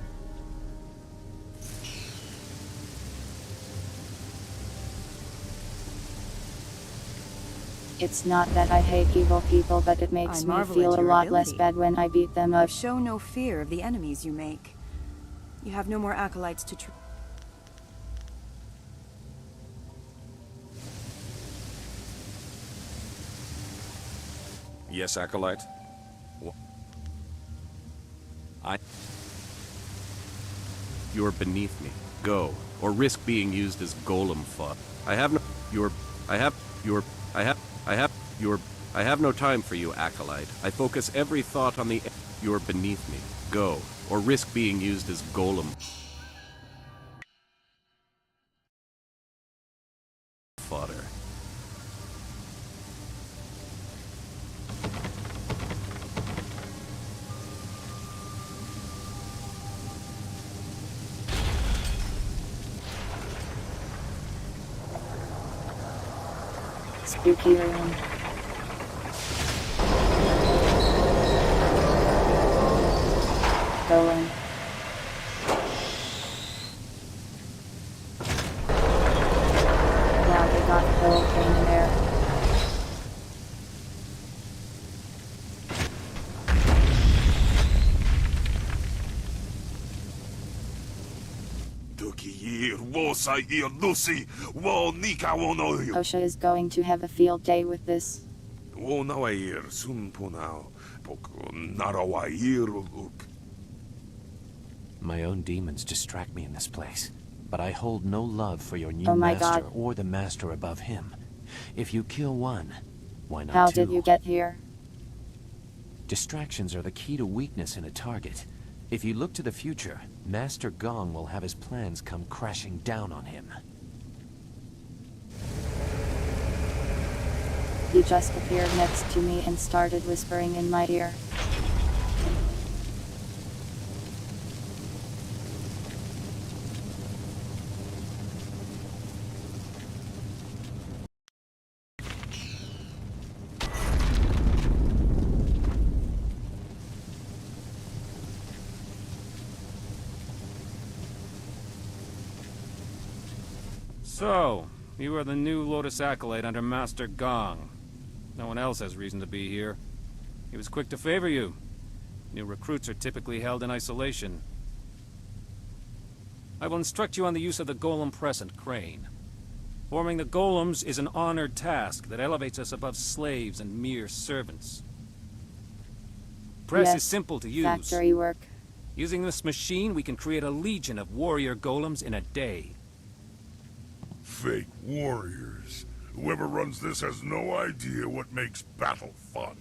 It's not that I hate evil people, but it makes I me marvel feel at a your lot less ability. bad when I beat them up. You show no fear of the enemies you make. You have no more acolytes to Yes, Acolyte? You're beneath me. Go, or risk being used as golem fodder. I have no time for you, Acolyte. I focus every thought on the... You're beneath me. Go, or risk being used as golem fodder. Spooky room. Going. Wow, they got the whole thing in there. OSHA is going to have a field day with this. My own demons distract me in this place, but I hold no love for your new Oh my master God. or the master above him. If you kill one, why not How two? did you get here? Distractions are the key to weakness in a target. If you look to the future, Master Gong will have his plans come crashing down on him. He just appeared next to me and started whispering in my ear. So, you are the new Lotus Acolyte under Master Gong. No one else has reason to be here. He was quick to favor you. New recruits are typically held in isolation. I will instruct you on the use of the golem press and crane. Forming the golems is an honored task that elevates us above slaves and mere servants. Press Yes, is simple to use. factory work. Using this machine, we can create a legion of warrior golems in a day. Fake warriors. Whoever runs this has no idea what makes battle fun.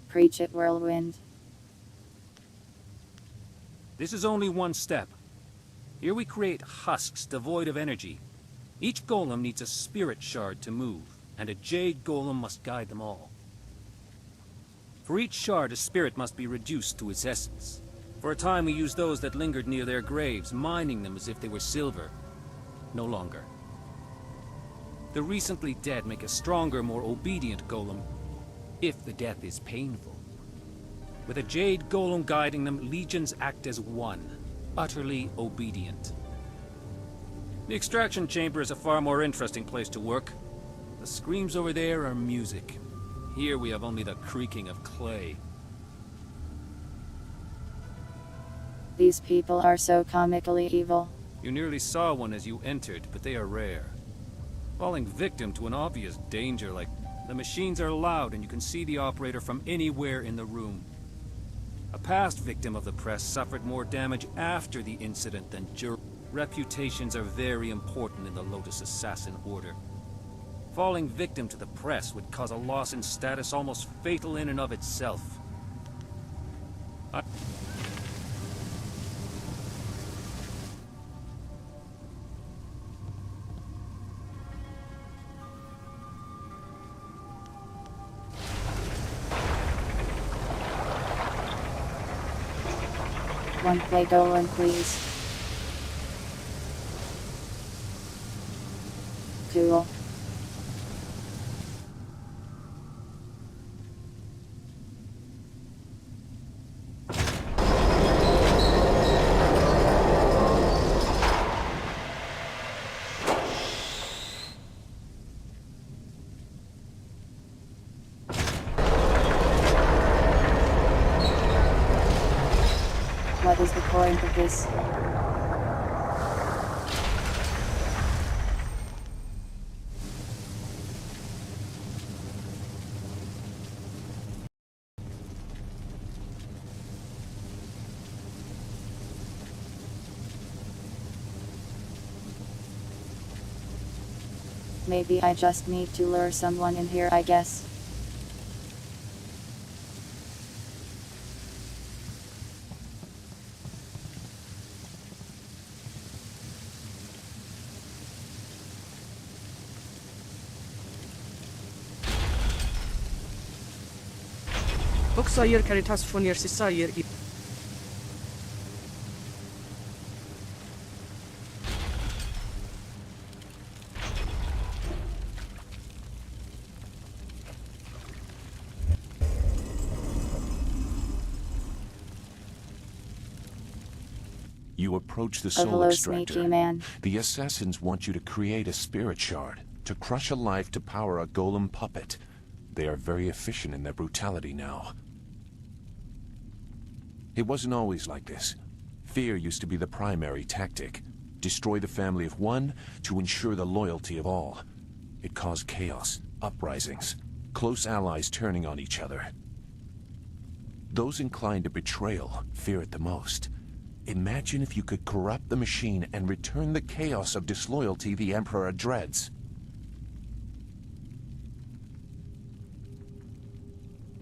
Preach it, whirlwind. This is only one step. Here we create husks devoid of energy. Each golem needs a spirit shard to move, and a jade golem must guide them all. For each shard, a spirit must be reduced to its essence. For a time we used those that lingered near their graves, mining them as if they were silver. No longer. The recently dead make a stronger, more obedient golem, if the death is painful. With a jade golem guiding them, legions act as one, utterly obedient. The extraction chamber is a far more interesting place to work. The screams over there are music. Here we have only the creaking of clay. These people are so comically evil. You nearly saw one as you entered, but they are rare. Falling victim to an obvious danger like... The machines are loud and you can see the operator from anywhere in the room. A past victim of the press suffered more damage after the incident than during. Reputations are very important in the Lotus Assassin Order. Falling victim to the press would cause a loss in status almost fatal in and of itself. One play golem, please. Cool. What is the point of this? Maybe I just need to lure someone in here, I guess. Boksayer Caritas Fonier Sisayer. You approach the Oh, soul hello, extractor. sneaky man. The assassins want you to create a spirit shard, to crush a life to power a golem puppet. They are very efficient in their brutality now. It wasn't always like this. Fear used to be the primary tactic. Destroy the family of one to ensure the loyalty of all. It caused chaos, uprisings, close allies turning on each other. Those inclined to betrayal fear it the most. Imagine if you could corrupt the machine and return the chaos of disloyalty the Emperor dreads.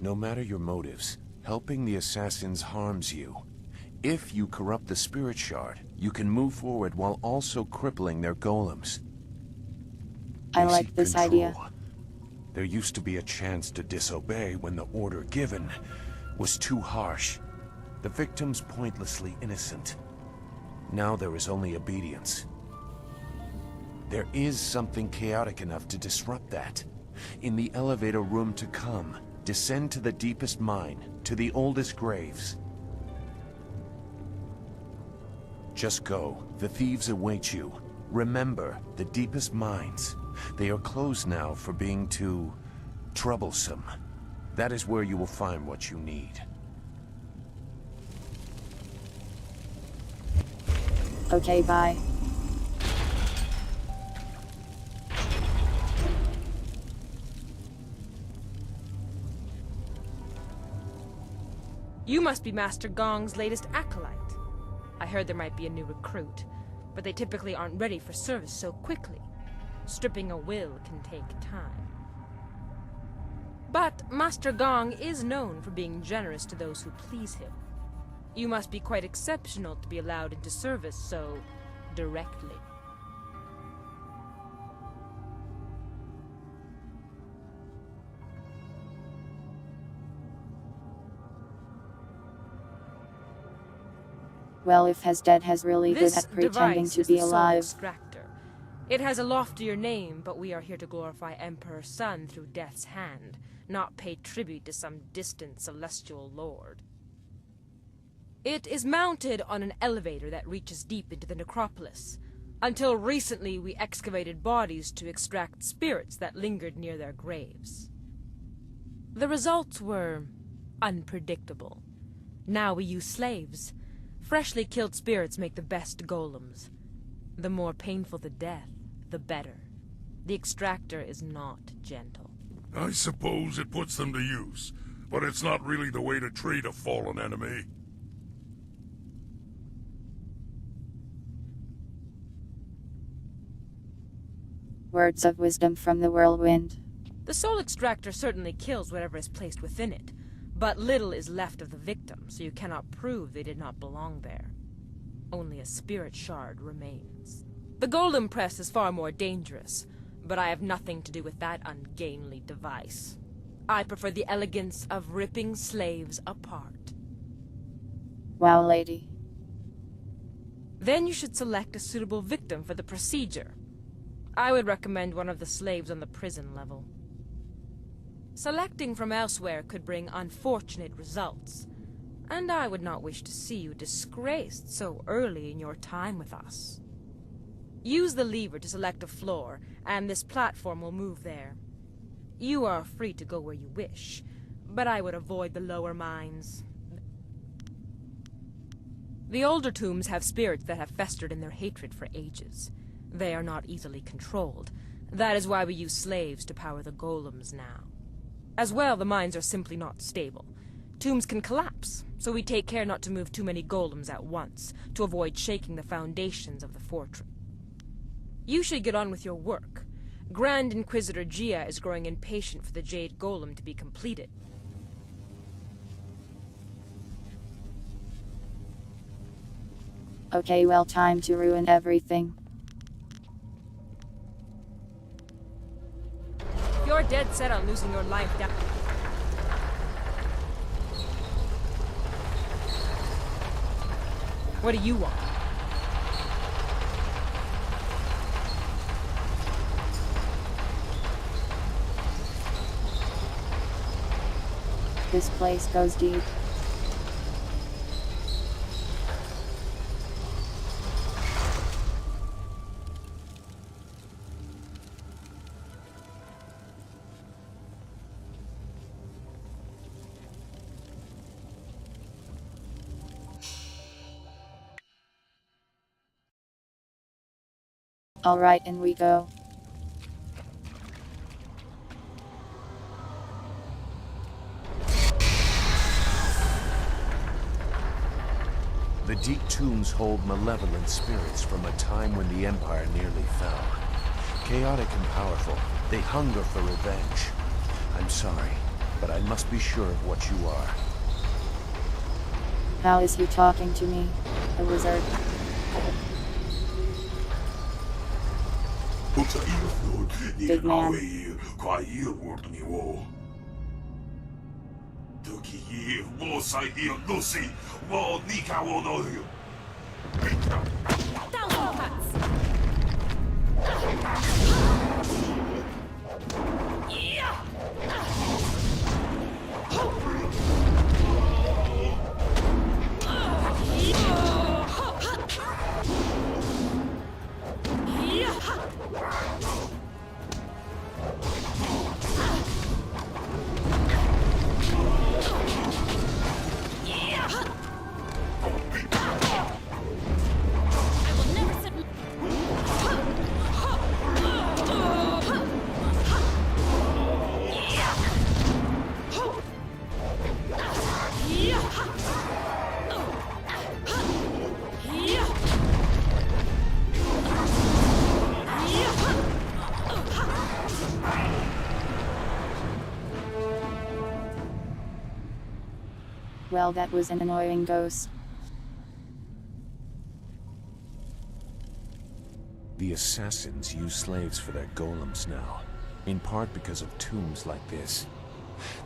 No matter your motives, helping the assassins harms you. If you corrupt the spirit shard, you can move forward while also crippling their golems. I like this idea. There used to be a chance to disobey when the order given was too harsh. The victims pointlessly innocent. Now there is only obedience. There is something chaotic enough to disrupt that. In the elevator room to come, descend to the deepest mine, to the oldest graves. Just go. The thieves await you. Remember, the deepest mines. They are closed now for being too troublesome. That is where you will find what you need. Okay, bye. You must be Master Gong's latest acolyte. I heard there might be a new recruit, but they typically aren't ready for service so quickly. Stripping a will can take time. But Master Gong is known for being generous to those who please him. You must be quite exceptional to be allowed into service so directly. Well, if Hesdead has really good This at pretending device to is be the Soul alive. Extractor. It has a loftier name, but we are here to glorify Emperor Sun through Death's hand, not pay tribute to some distant celestial lord. It is mounted on an elevator that reaches deep into the necropolis. Until recently, we excavated bodies to extract spirits that lingered near their graves. The results were unpredictable. Now we use slaves. Freshly killed spirits make the best golems. The more painful the death, the better. The extractor is not gentle. I suppose it puts them to use, but it's not really the way to treat a fallen enemy. Words of wisdom from the whirlwind. The soul extractor certainly kills whatever is placed within it, but little is left of the victim, so you cannot prove they did not belong there. Only a spirit shard remains. The golem press is far more dangerous, but I have nothing to do with that ungainly device. I prefer the elegance of ripping slaves apart. Wow, lady. Then you should select a suitable victim for the procedure. I would recommend one of the slaves on the prison level. Selecting from elsewhere could bring unfortunate results, and I would not wish to see you disgraced so early in your time with us. Use the lever to select a floor, and this platform will move there. You are free to go where you wish, but I would avoid the lower mines. The older tombs have spirits that have festered in their hatred for ages. They are not easily controlled. That is why we use slaves to power the golems now. As well, the mines are simply not stable. Tombs can collapse, so we take care not to move too many golems at once, to avoid shaking the foundations of the fortress. You should get on with your work. Grand Inquisitor Gia is growing impatient for the Jade Golem to be completed. Okay, well, time to ruin everything. You're dead set on losing your life down. What do you want? This place goes deep. Alright, in we go. The deep tombs hold malevolent spirits from a time when the Empire nearly fell. Chaotic and powerful, they hunger for revenge. I'm sorry, but I must be sure of what you are. How is he talking to me? A wizard. Big man. Well, that was an annoying ghost. The assassins use slaves for their golems now, in part because of tombs like this.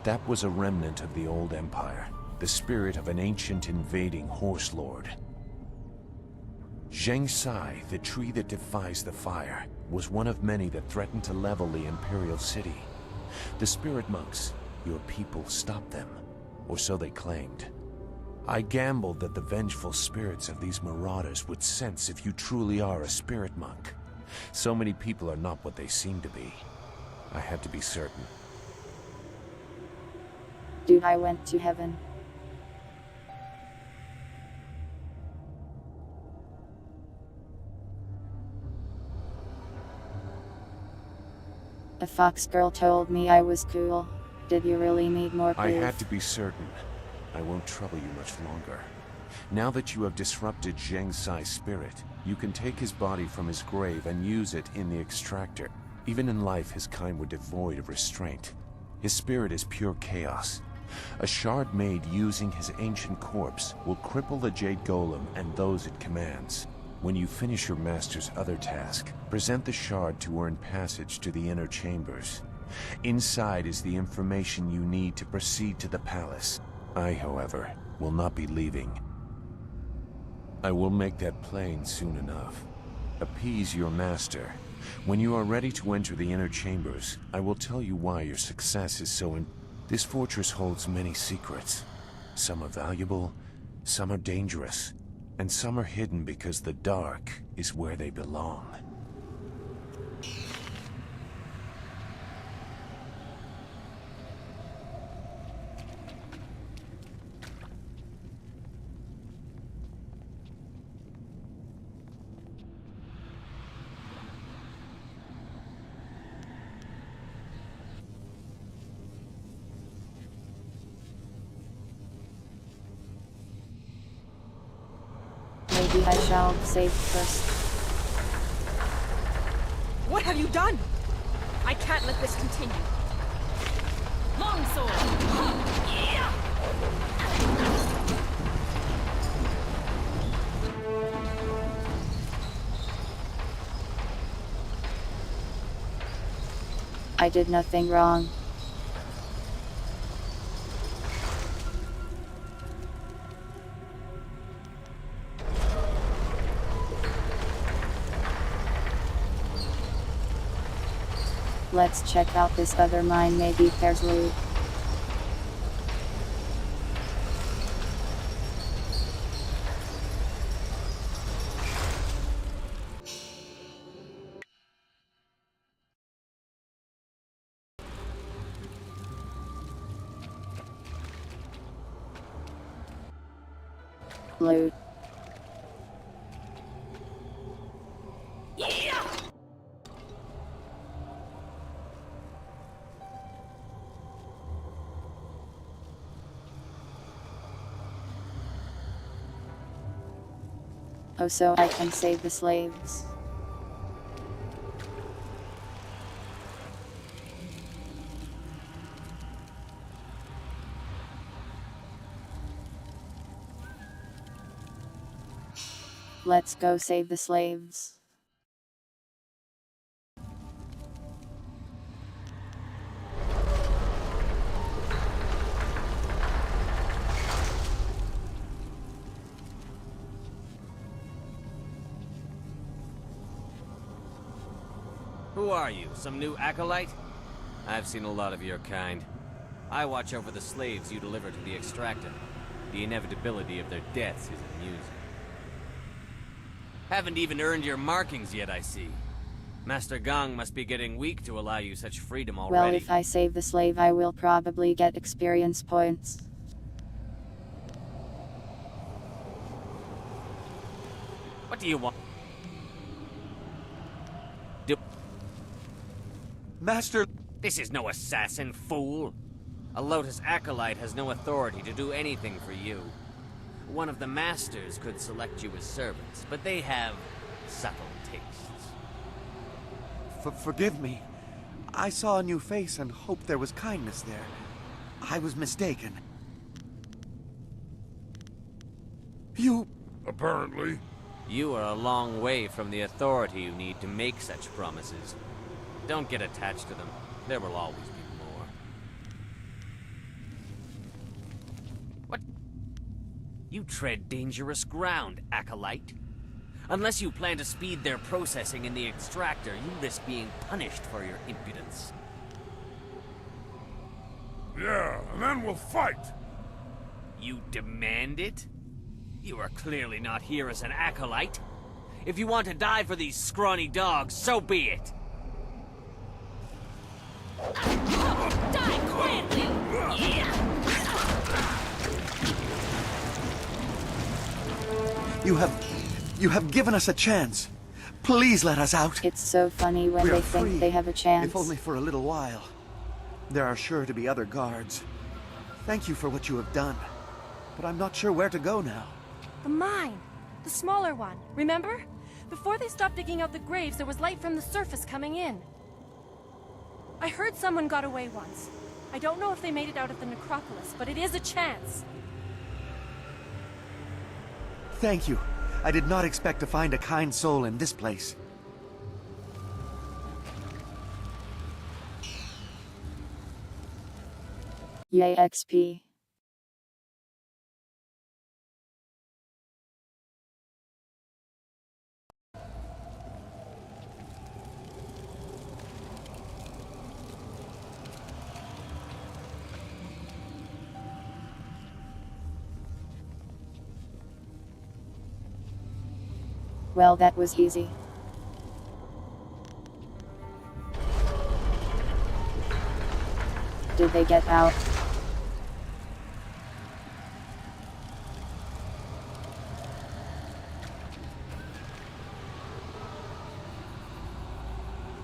That was a remnant of the old Empire, the spirit of an ancient invading horse lord. Zheng Sai, the tree that defies the fire, was one of many that threatened to level the Imperial City. The spirit monks, your people, stopped them, or so they claimed. I gambled that the vengeful spirits of these marauders would sense if you truly are a spirit monk. So many people are not what they seem to be. I had to be certain. Dude, I went to heaven. A fox girl told me I was cool. Did you really need more proof? I had to be certain. I won't trouble you much longer. Now that you have disrupted Zheng Sai's spirit, you can take his body from his grave and use it in the extractor. Even in life, his kind were devoid of restraint. His spirit is pure chaos. A shard made using his ancient corpse will cripple the Jade Golem and those it commands. When you finish your master's other task, present the shard to earn passage to the inner chambers. Inside is the information you need to proceed to the palace. I, however, will not be leaving. I will make that plain soon enough. Appease your master. When you are ready to enter the inner chambers, I will tell you why your success is so This fortress holds many secrets. Some are valuable, some are dangerous, and some are hidden because the dark is where they belong. Maybe I shall save first. What have you done? I can't let this continue. Longsword! Yeah! I did nothing wrong. Let's check out this other mine, maybe there's loot. Loot. Yeah! Oh, so I can save the slaves. Let's go save the slaves. Who are you? Some new acolyte? I've seen a lot of your kind. I watch over the slaves you deliver to the extractor. The inevitability of their deaths is amusing. Haven't even earned your markings yet, I see. Master Gong must be getting weak to allow you such freedom already. Well, if I save the slave, I will probably get experience points. What do you want? Master... This is no assassin, fool! A Lotus Acolyte has no authority to do anything for you. One of the Masters could select you as servants, but they have subtle tastes. Forgive me. I saw a new face and hoped there was kindness there. I was mistaken. You... Apparently. You are a long way from the authority you need to make such promises. Don't get attached to them. There will always be more. What? You tread dangerous ground, Acolyte. Unless you plan to speed their processing in the extractor, you risk being punished for your impudence. Yeah, and then we'll fight! You demand it? You are clearly not here as an Acolyte. If you want to die for these scrawny dogs, so be it! Die quietly! Yeah! You have given us a chance. Please let us out. It's so funny when they think they have a chance. If only for a little while. There are sure to be other guards. Thank you for what you have done. But I'm not sure where to go now. The mine! The smaller one, remember? Before they stopped digging out the graves, there was light from the surface coming in. I heard someone got away once. I don't know if they made it out of the necropolis, but it is a chance. Thank you. I did not expect to find a kind soul in this place. Yay XP. Well, that was easy. Did they get out?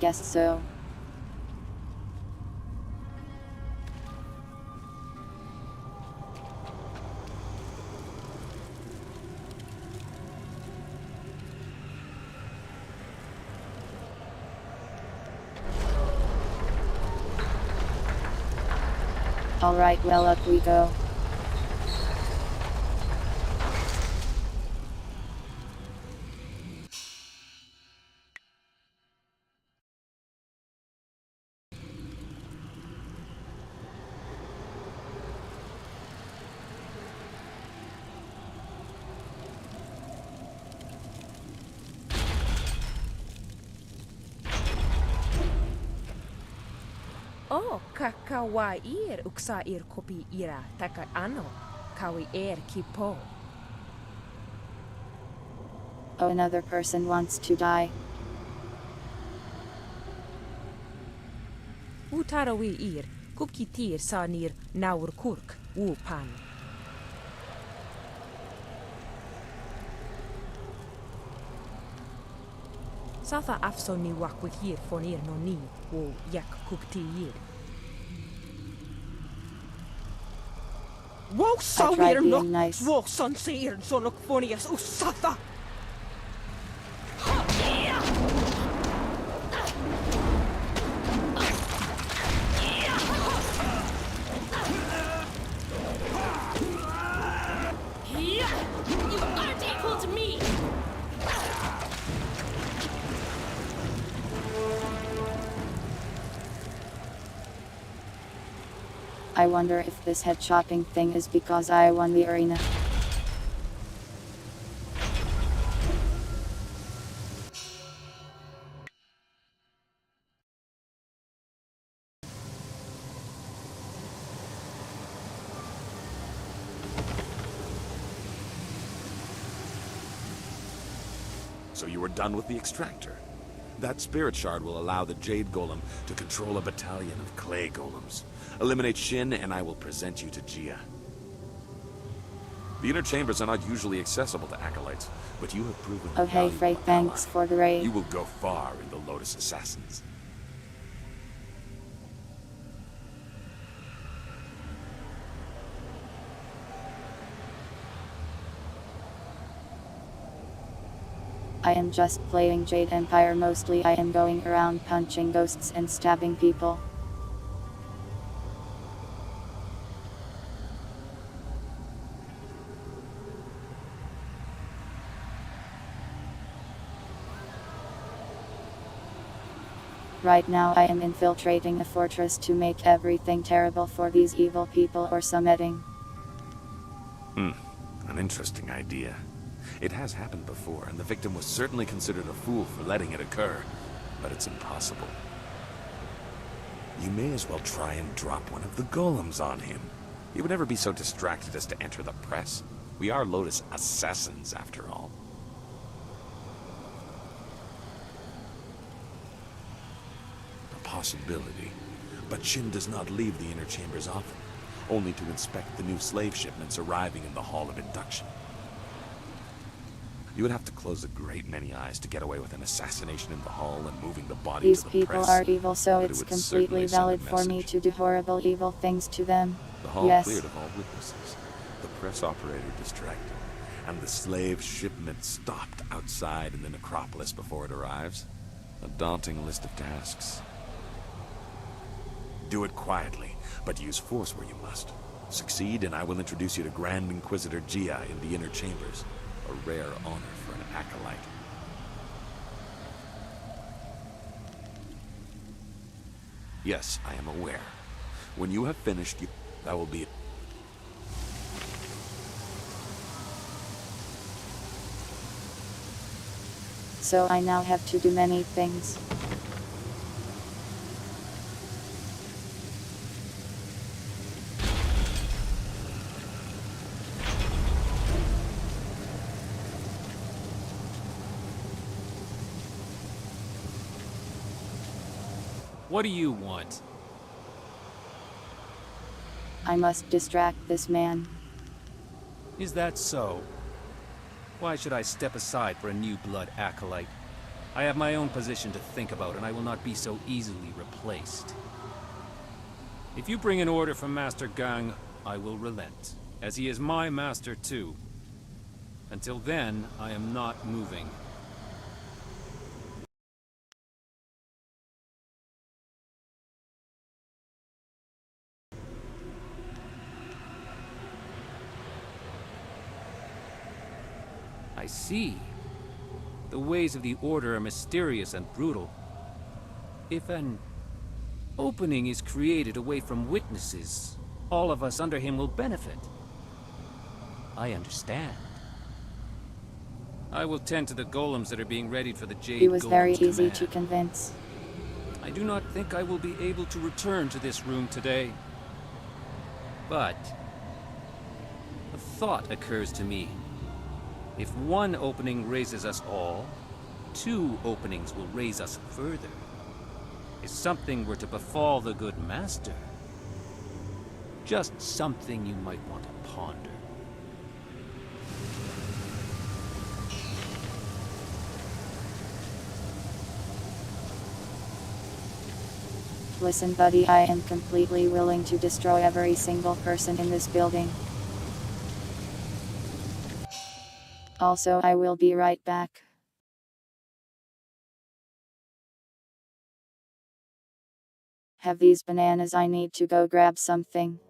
Guess so. Alright, well, up we go. Oh, kakawair uksair kopi ira taka ano. Kawi kipo. Oh, another person wants to die. Utarawi ir, kupkitir sanir naur kurk, pan. Satha afsoni wakwikir fonir noni, wo yak kuptir. Wow, I tried being nice. Wow, son seer, sonok phonias usata. You aren't equal to me! I wonder if this head chopping thing is because I won the arena. So you were done with the extractor. That spirit shard will allow the Jade Golem to control a battalion of clay golems. Eliminate Shin and I will present you to Gia. The inner chambers are not usually accessible to acolytes, but you have proven Oh hey Frey, thanks for the raid. You will go far in the Lotus Assassins. I am just playing Jade Empire mostly. I am going around punching ghosts and stabbing people. Right now I am infiltrating a fortress to make everything terrible for these evil people or something. An interesting idea. It has happened before, and the victim was certainly considered a fool for letting it occur, but it's impossible. You may as well try and drop one of the golems on him. He would never be so distracted as to enter the press. We are Lotus Assassins, after all. A possibility, but Shin does not leave the inner chambers often, only to inspect the new slave shipments arriving in the Hall of Induction. You would have to close a great many eyes to get away with an assassination in the hall and moving the body These to the people press. are evil, so But it's it would completely certainly send a valid for me message. to do horrible evil things to them. The hall Yes. cleared of all witnesses. The press operator distracted. And the slave shipment stopped outside in the necropolis before it arrives. A daunting list of tasks. Do it quietly, but use force where you must. Succeed, and I will introduce you to Grand Inquisitor Gia in the inner chambers. A rare honor for an acolyte. Yes, I am aware. When you have finished, I will be... So I now have to do many things. What do you want? I must distract this man. Is that so? Why should I step aside for a new blood acolyte? I have my own position to think about, and I will not be so easily replaced. If you bring an order from Master Gang, I will relent, as he is my master too. Until then, I am not moving. I see. The ways of the Order are mysterious and brutal. If an opening is created away from witnesses, all of us under him will benefit. I understand. I will tend to the golems that are being readied for the Jade He was very Golem's easy command. to convince. I do not think I will be able to return to this room today. But a thought occurs to me. If one opening raises us all, 2 openings will raise us further. If something were to befall the good master, just something you might want to ponder. Listen, buddy, I am completely willing to destroy every single person in this building. Also, I will be right back. Have these bananas, I need to go grab something.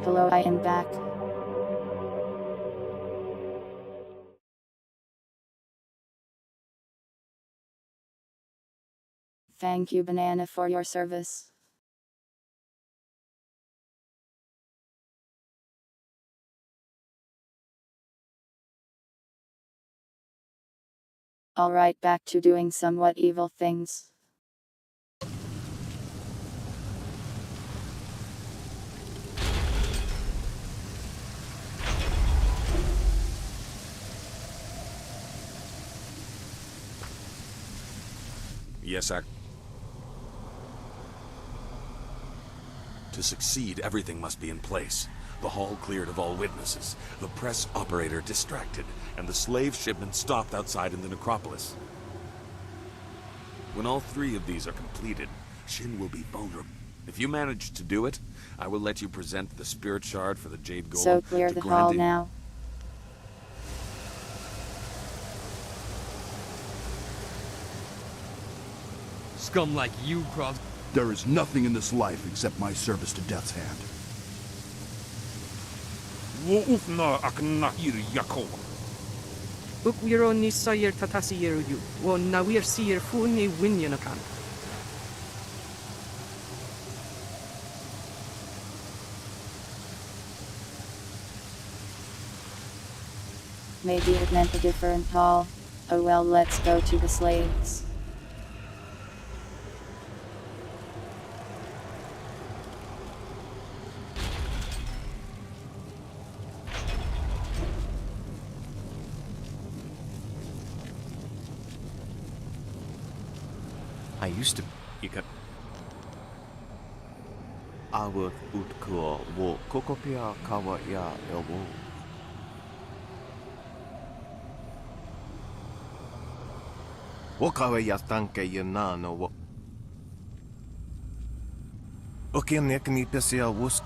Hello, I am back. Thank you, Banana, for your service. Alright, back to doing somewhat evil things. Yes, To succeed, everything must be in place. The hall cleared of all witnesses, the press operator distracted, and the slave shipment stopped outside in the necropolis. When all three of these are completed, Shin will be vulnerable. If you manage to do it, I will let you present the spirit shard for the Jade Golem. So clear the hall now. Scum like you, Cross. There is nothing in this life except my service to Death's Hand. Ukwiro ni sayir tatasiyeru yu, wo nawir siyir fu ni winyanakan. Maybe it meant a different hall. Oh well, let's go to the slaves. I used to... You could... Awa utkua wo kokopia kawa ya elwo. Wo kawa ya tanke ya nano wo... Okianek ni pesia wus...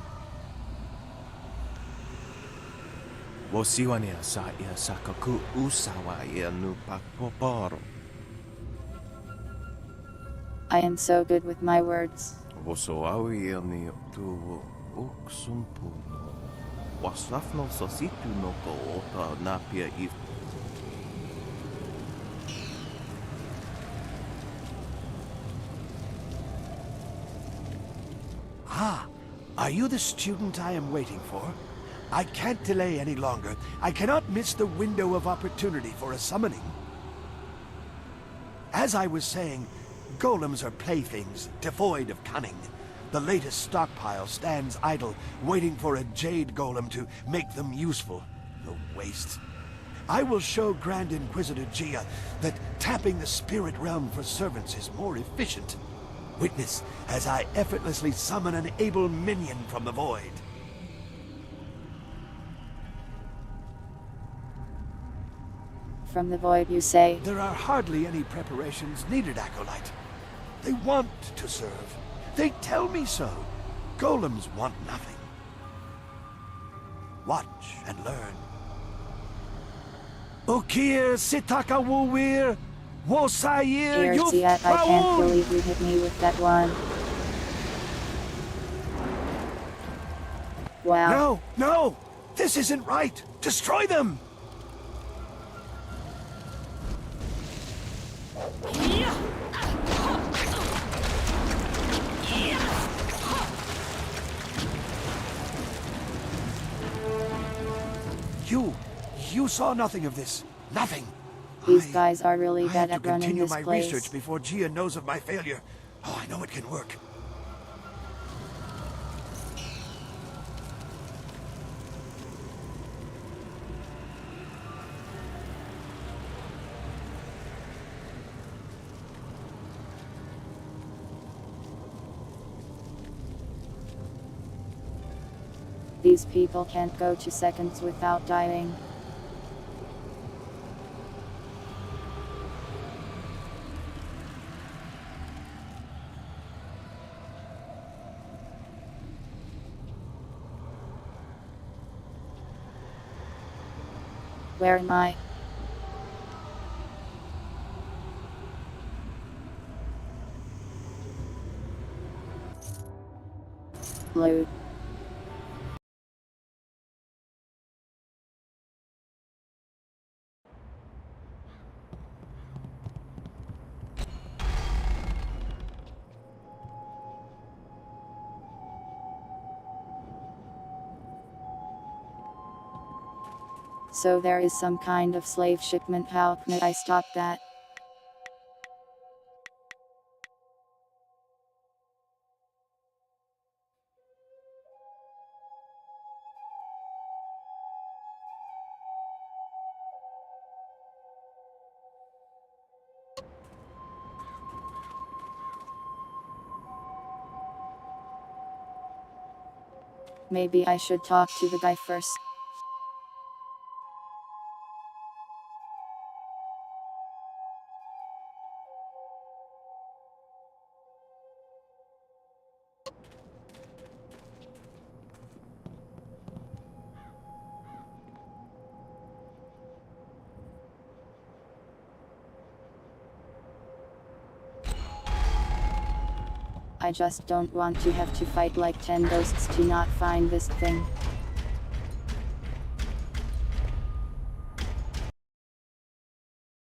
Wo siwania sa ia sakaku usawa ia nu pakpoparo. I am so good with my words. Vosoawi ni tu uksumpu. Wasafno sasitu no ko ota napia if. Ah, are you the student I am waiting for? I can't delay any longer. I cannot miss the window of opportunity for a summoning. As I was saying, golems are playthings, devoid of cunning. The latest stockpile stands idle, waiting for a Jade Golem to make them useful. The waste. I will show Grand Inquisitor Gia that tapping the spirit realm for servants is more efficient. Witness as I effortlessly summon an able minion from the void. From the void, you say? There are hardly any preparations needed, Acolyte. They want to serve. They tell me so. Golems want nothing. Watch and learn. Okir sitaka wuwir, wosayir Dear Ziat, I can't believe you hit me with that one. Wow. No, no! This isn't right! Destroy them! You saw nothing of this. Nothing. These guys are really bad at running continue this my place. research before Gia knows of my failure. Oh, I know it can work. These people can't go 2 seconds without dying. Where am I? Load. So there is some kind of slave shipment. How can I stop that? Maybe I should talk to the guy first. I just don't want to have to fight like 10 ghosts to not find this thing.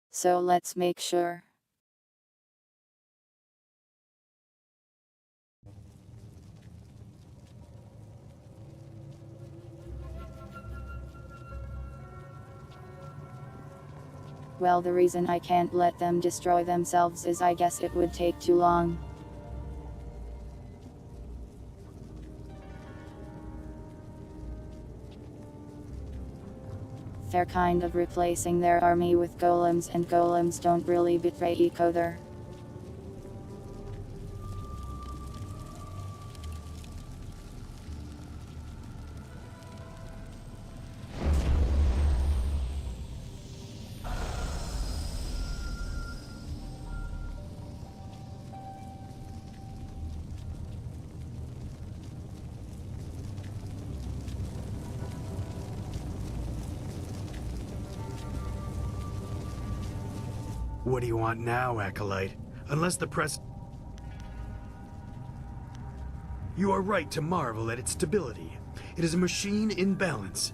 So let's make sure. Well, the reason I can't let them destroy themselves is I guess it would take too long. They're kind of replacing their army with golems, and golems don't really betray each other. What do you want now, Acolyte? Unless the press... You are right to marvel at its stability. It is a machine in balance.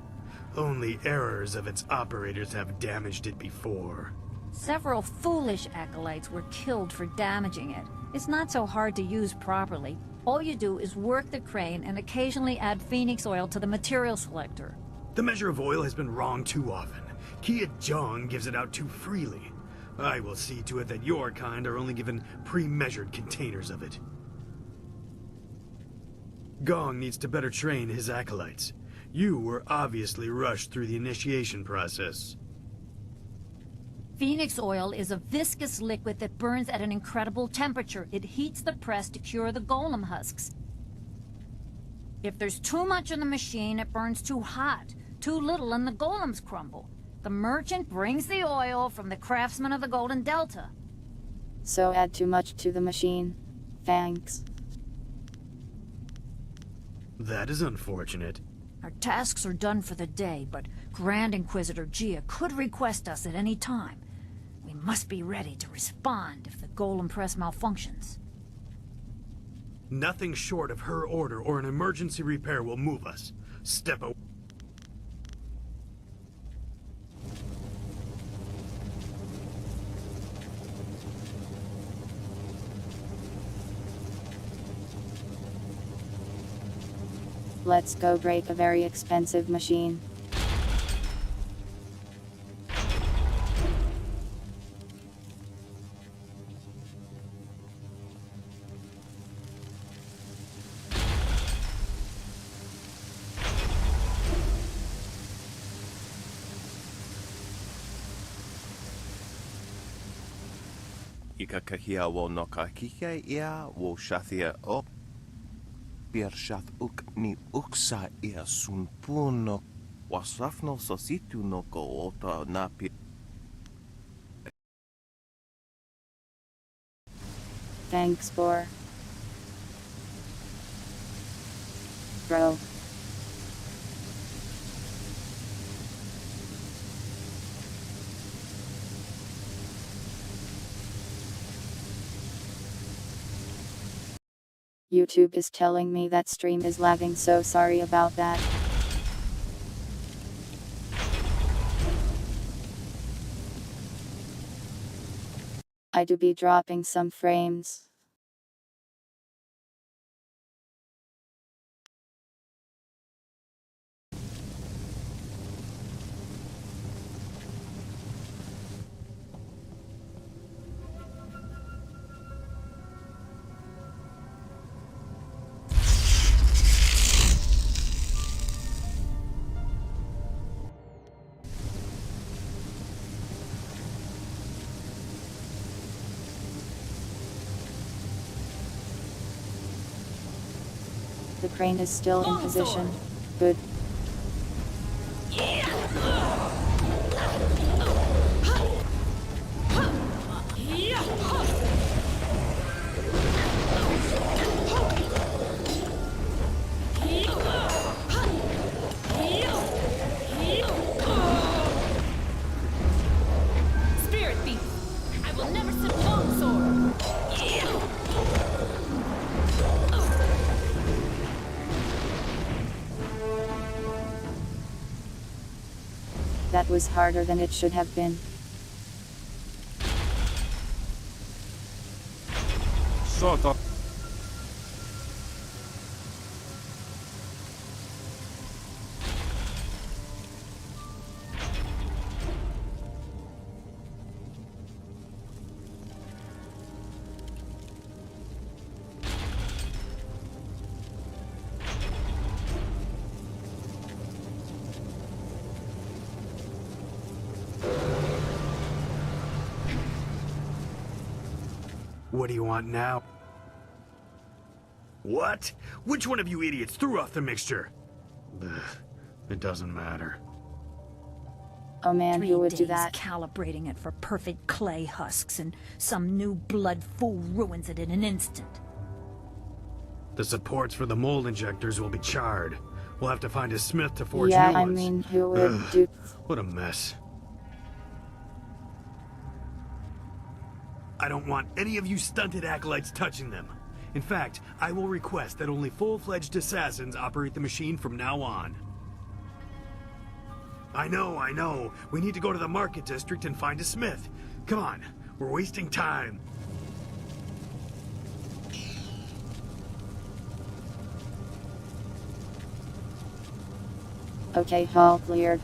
Only errors of its operators have damaged it before. Several foolish acolytes were killed for damaging it. It's not so hard to use properly. All you do is work the crane and occasionally add phoenix oil to the material selector. The measure of oil has been wrong too often. Kia Jong gives it out too freely. I will see to it that your kind are only given pre-measured containers of it. Gong needs to better train his acolytes. You were obviously rushed through the initiation process. Phoenix oil is a viscous liquid that burns at an incredible temperature. It heats the press to cure the golem husks. If there's too much in the machine, it burns too hot. Too little and the golems crumble. The merchant brings the oil from the craftsman of the Golden Delta. So add too much to the machine. Thanks. That is unfortunate. Our tasks are done for the day, but Grand Inquisitor Gia could request us at any time. We must be ready to respond if the golem press malfunctions. Nothing short of her order or an emergency repair will move us. Step away. Let's go break a very expensive machine. Ikakahia wo nokakike ia wo shathia o. Shath uk ni uksa ia sunpuno wasafno sositu no ko ota napi. Thanks, Bor. Bro. YouTube is telling me that stream is lagging, so sorry about that. I do be dropping some frames. The crane is still in position. Good. Spirit thief! I will never sip longsword! That was harder than it should have been. Sort of. What do you want now? What? Which one of you idiots threw off the mixture? Ugh, it doesn't matter. Oh man, who would do that? Calibrating it for perfect clay husks, and some new blood fool ruins it in an instant. The supports for the mold injectors will be charred. We'll have to find a smith to forge Yeah, new I ones. mean, who would Ugh, do... what a mess. I don't want any of you stunted acolytes touching them. In fact, I will request that only full-fledged assassins operate the machine from now on. I know. We need to go to the market district and find a smith. Come on, we're wasting time. Okay, all cleared.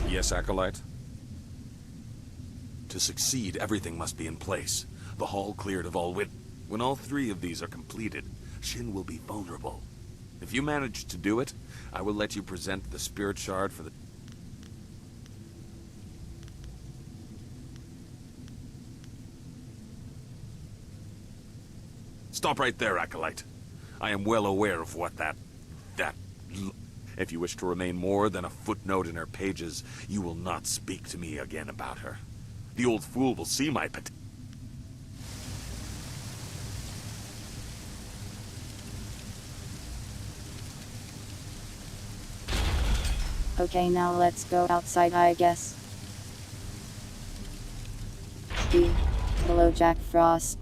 Yes, Acolyte? To succeed, everything must be in place. The hall cleared of all When all three of these are completed, Shin will be vulnerable. If you manage to do it, I will let you present the spirit shard for the... Stop right there, Acolyte. I am well aware of what that... If you wish to remain more than a footnote in her pages, you will not speak to me again about her. The old fool will see my Okay, now let's go outside, I guess. Hello, Jack Frost.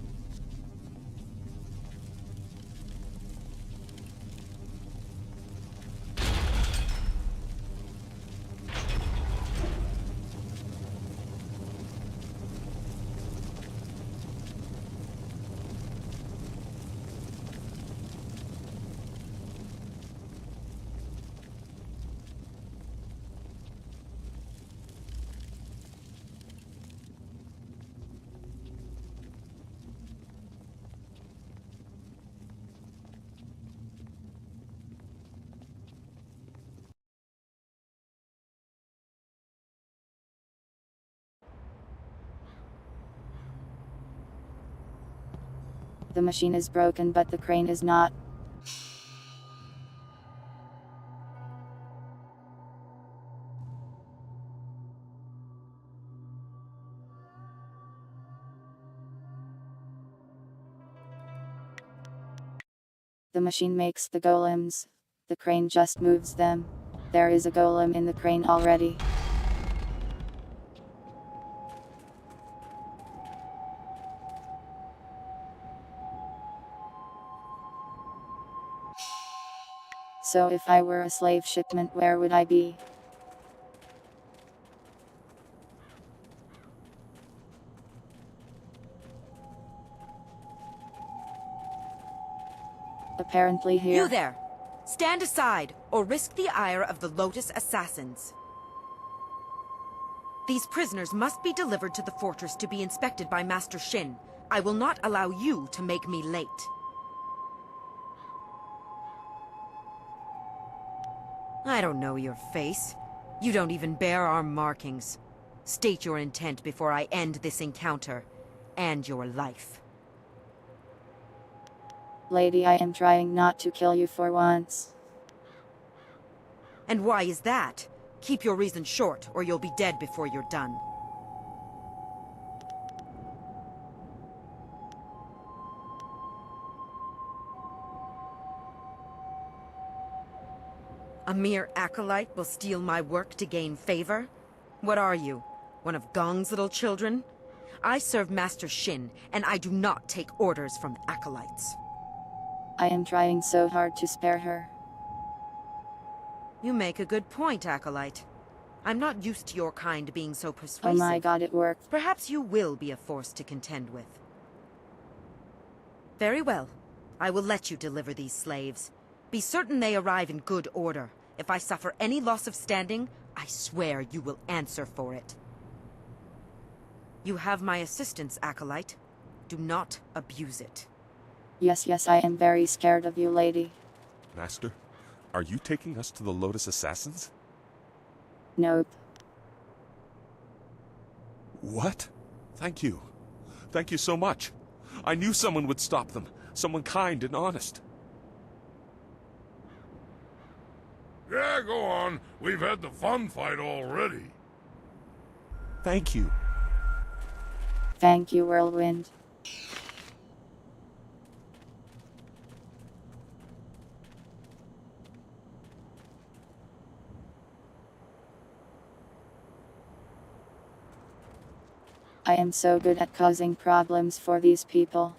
The machine is broken, but the crane is not. The machine makes the golems. The crane just moves them. There is a golem in the crane already. So if I were a slave shipment, where would I be? Apparently here. You there! Stand aside, or risk the ire of the Lotus Assassins. These prisoners must be delivered to the fortress to be inspected by Master Shin. I will not allow you to make me late. I don't know your face. You don't even bear our markings. State your intent before I end this encounter, and your life. Lady, I am trying not to kill you for once. And why is that? Keep your reason short, or you'll be dead before you're done. A mere acolyte will steal my work to gain favor? What are you? One of Gong's little children? I serve Master Shin, and I do not take orders from acolytes. I am trying so hard to spare her. You make a good point, acolyte. I'm not used to your kind being so persuasive. Oh my god, it worked. Perhaps you will be a force to contend with. Very well. I will let you deliver these slaves. Be certain they arrive in good order. If I suffer any loss of standing, I swear you will answer for it. You have my assistance, acolyte. Do not abuse it. Yes, I am very scared of you, lady. Master, are you taking us to the Lotus Assassins? Nope. What? Thank you. Thank you so much. I knew someone would stop them. Someone kind and honest. Yeah, go on. We've had the fun fight already. Thank you. Thank you, Whirlwind. I am so good at causing problems for these people.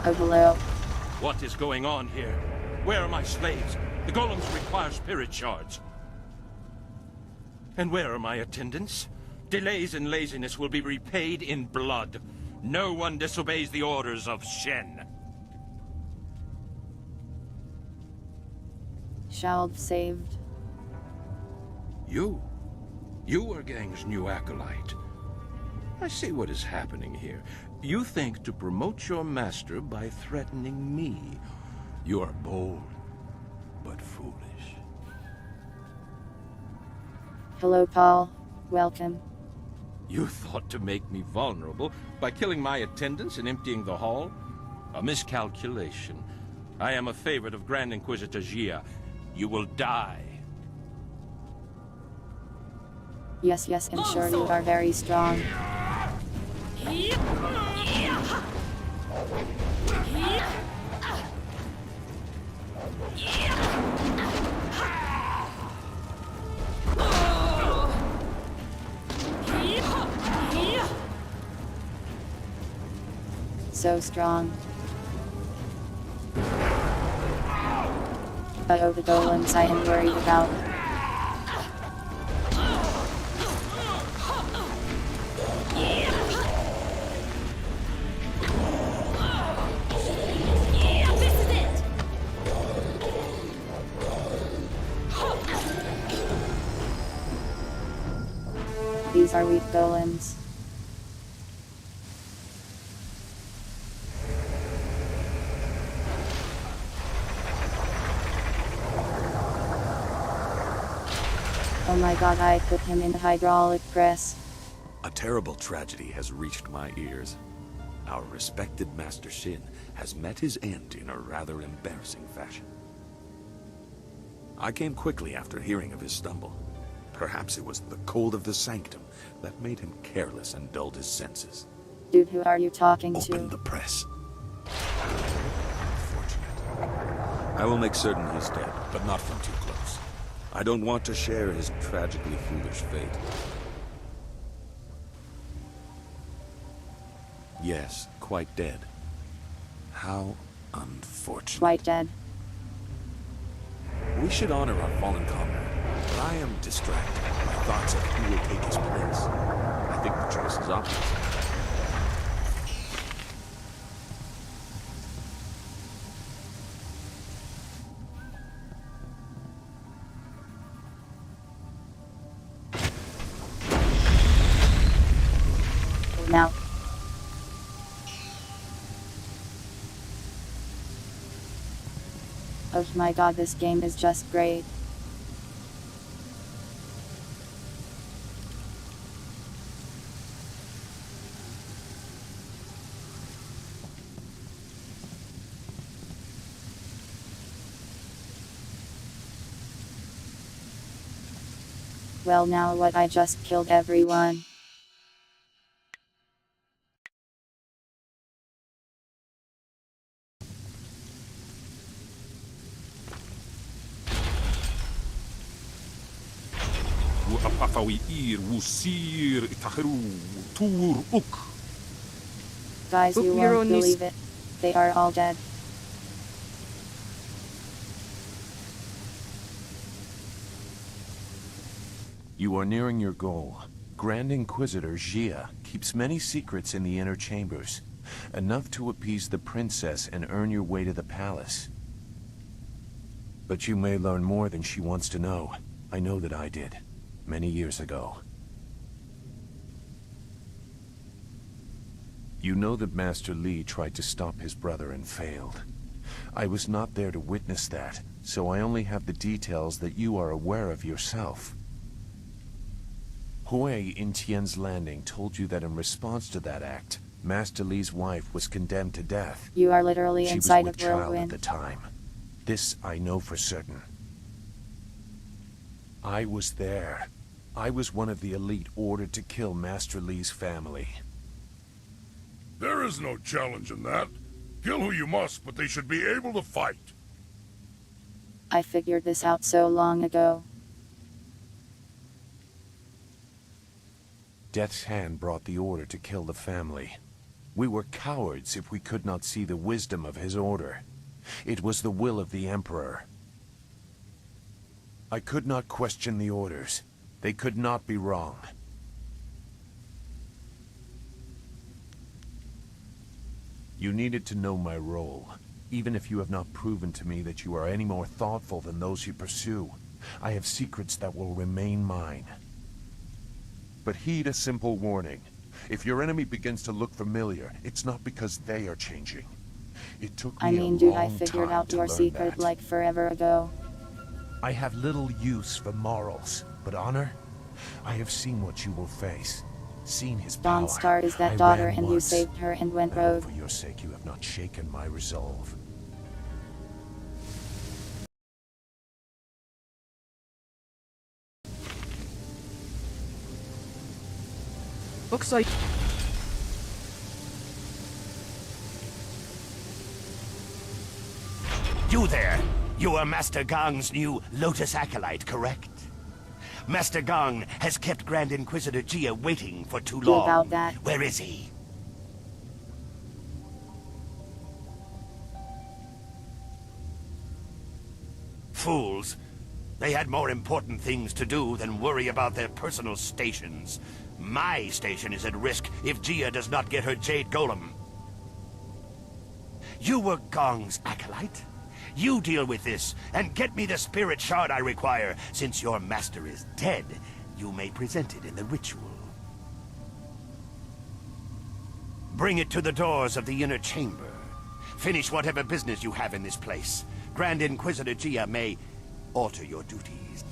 Oh, hello. What is going on here? Where are my slaves? The golems require spirit shards. And where are my attendants? Delays and laziness will be repaid in blood. No one disobeys the orders of Shen. Child saved. You are Gang's new acolyte. I see what is happening here. You think to promote your master by threatening me. You are bold, but foolish. Hello, Paul. Welcome. You thought to make me vulnerable by killing my attendants and emptying the hall? A miscalculation. I am a favorite of Grand Inquisitor Jia. You will die. Yes, I'm sure you are very strong. So strong. Uh-oh, the golems I am worried about. These are weak golems. Oh my god, I put him in hydraulic press. A terrible tragedy has reached my ears. Our respected Master Shin has met his end in a rather embarrassing fashion. I came quickly after hearing of his stumble. Perhaps it was the cold of the sanctum that made him careless and dulled his senses. Dude, who are you talking to? Open the press. Unfortunate. I will make certain he's dead, but not from too close. I don't want to share his tragically foolish fate. Yes, quite dead. How unfortunate. Quite dead. We should honor our fallen comrade, but I am distracted by thoughts of who will take his place. I think the choice is obvious. Now. Oh my god, this game is just great. Well, now what? I just killed everyone. Guys, you won't believe it. They are all dead. You are nearing your goal. Grand Inquisitor Jia keeps many secrets in the inner chambers. Enough to appease the princess and earn your way to the palace. But you may learn more than she wants to know. I know that I did. Many years ago. You know that Master Li tried to stop his brother and failed. I was not there to witness that, so I only have the details that you are aware of yourself. Hui in Tian's Landing told you that in response to that act, Master Li's wife was condemned to death. You are literally inside of She was with Whirlwind. child at the time. This I know for certain. I was there. I was one of the elite ordered to kill Master Li's family. There is no challenge in that. Kill who you must, but they should be able to fight. I figured this out so long ago. Death's hand brought the order to kill the family. We were cowards if we could not see the wisdom of his order. It was the will of the Emperor. I could not question the orders. They could not be wrong. You needed to know my role, even if you have not proven to me that you are any more thoughtful than those you pursue. I have secrets that will remain mine. But heed a simple warning. If your enemy begins to look familiar, it's not because they are changing. It took me dude, a I long figured time out to your learn secret that. like forever ago. I have little use for morals, but honor? I have seen what you will face. Seen his power. Dawnstar is that I daughter ran and you once. saved her and went I hope rogue. for your sake you have not shaken my resolve. Looks like... You there! You are Master Gong's new Lotus Acolyte, correct? Master Gong has kept Grand Inquisitor Jia waiting for too long. About that. Where is he? Fools. They had more important things to do than worry about their personal stations. My station is at risk if Jia does not get her Jade Golem. You were Gong's acolyte? You deal with this, and get me the spirit shard I require. Since your master is dead, you may present it in the ritual. Bring it to the doors of the inner chamber. Finish whatever business you have in this place. Grand Inquisitor Jia may alter your duties.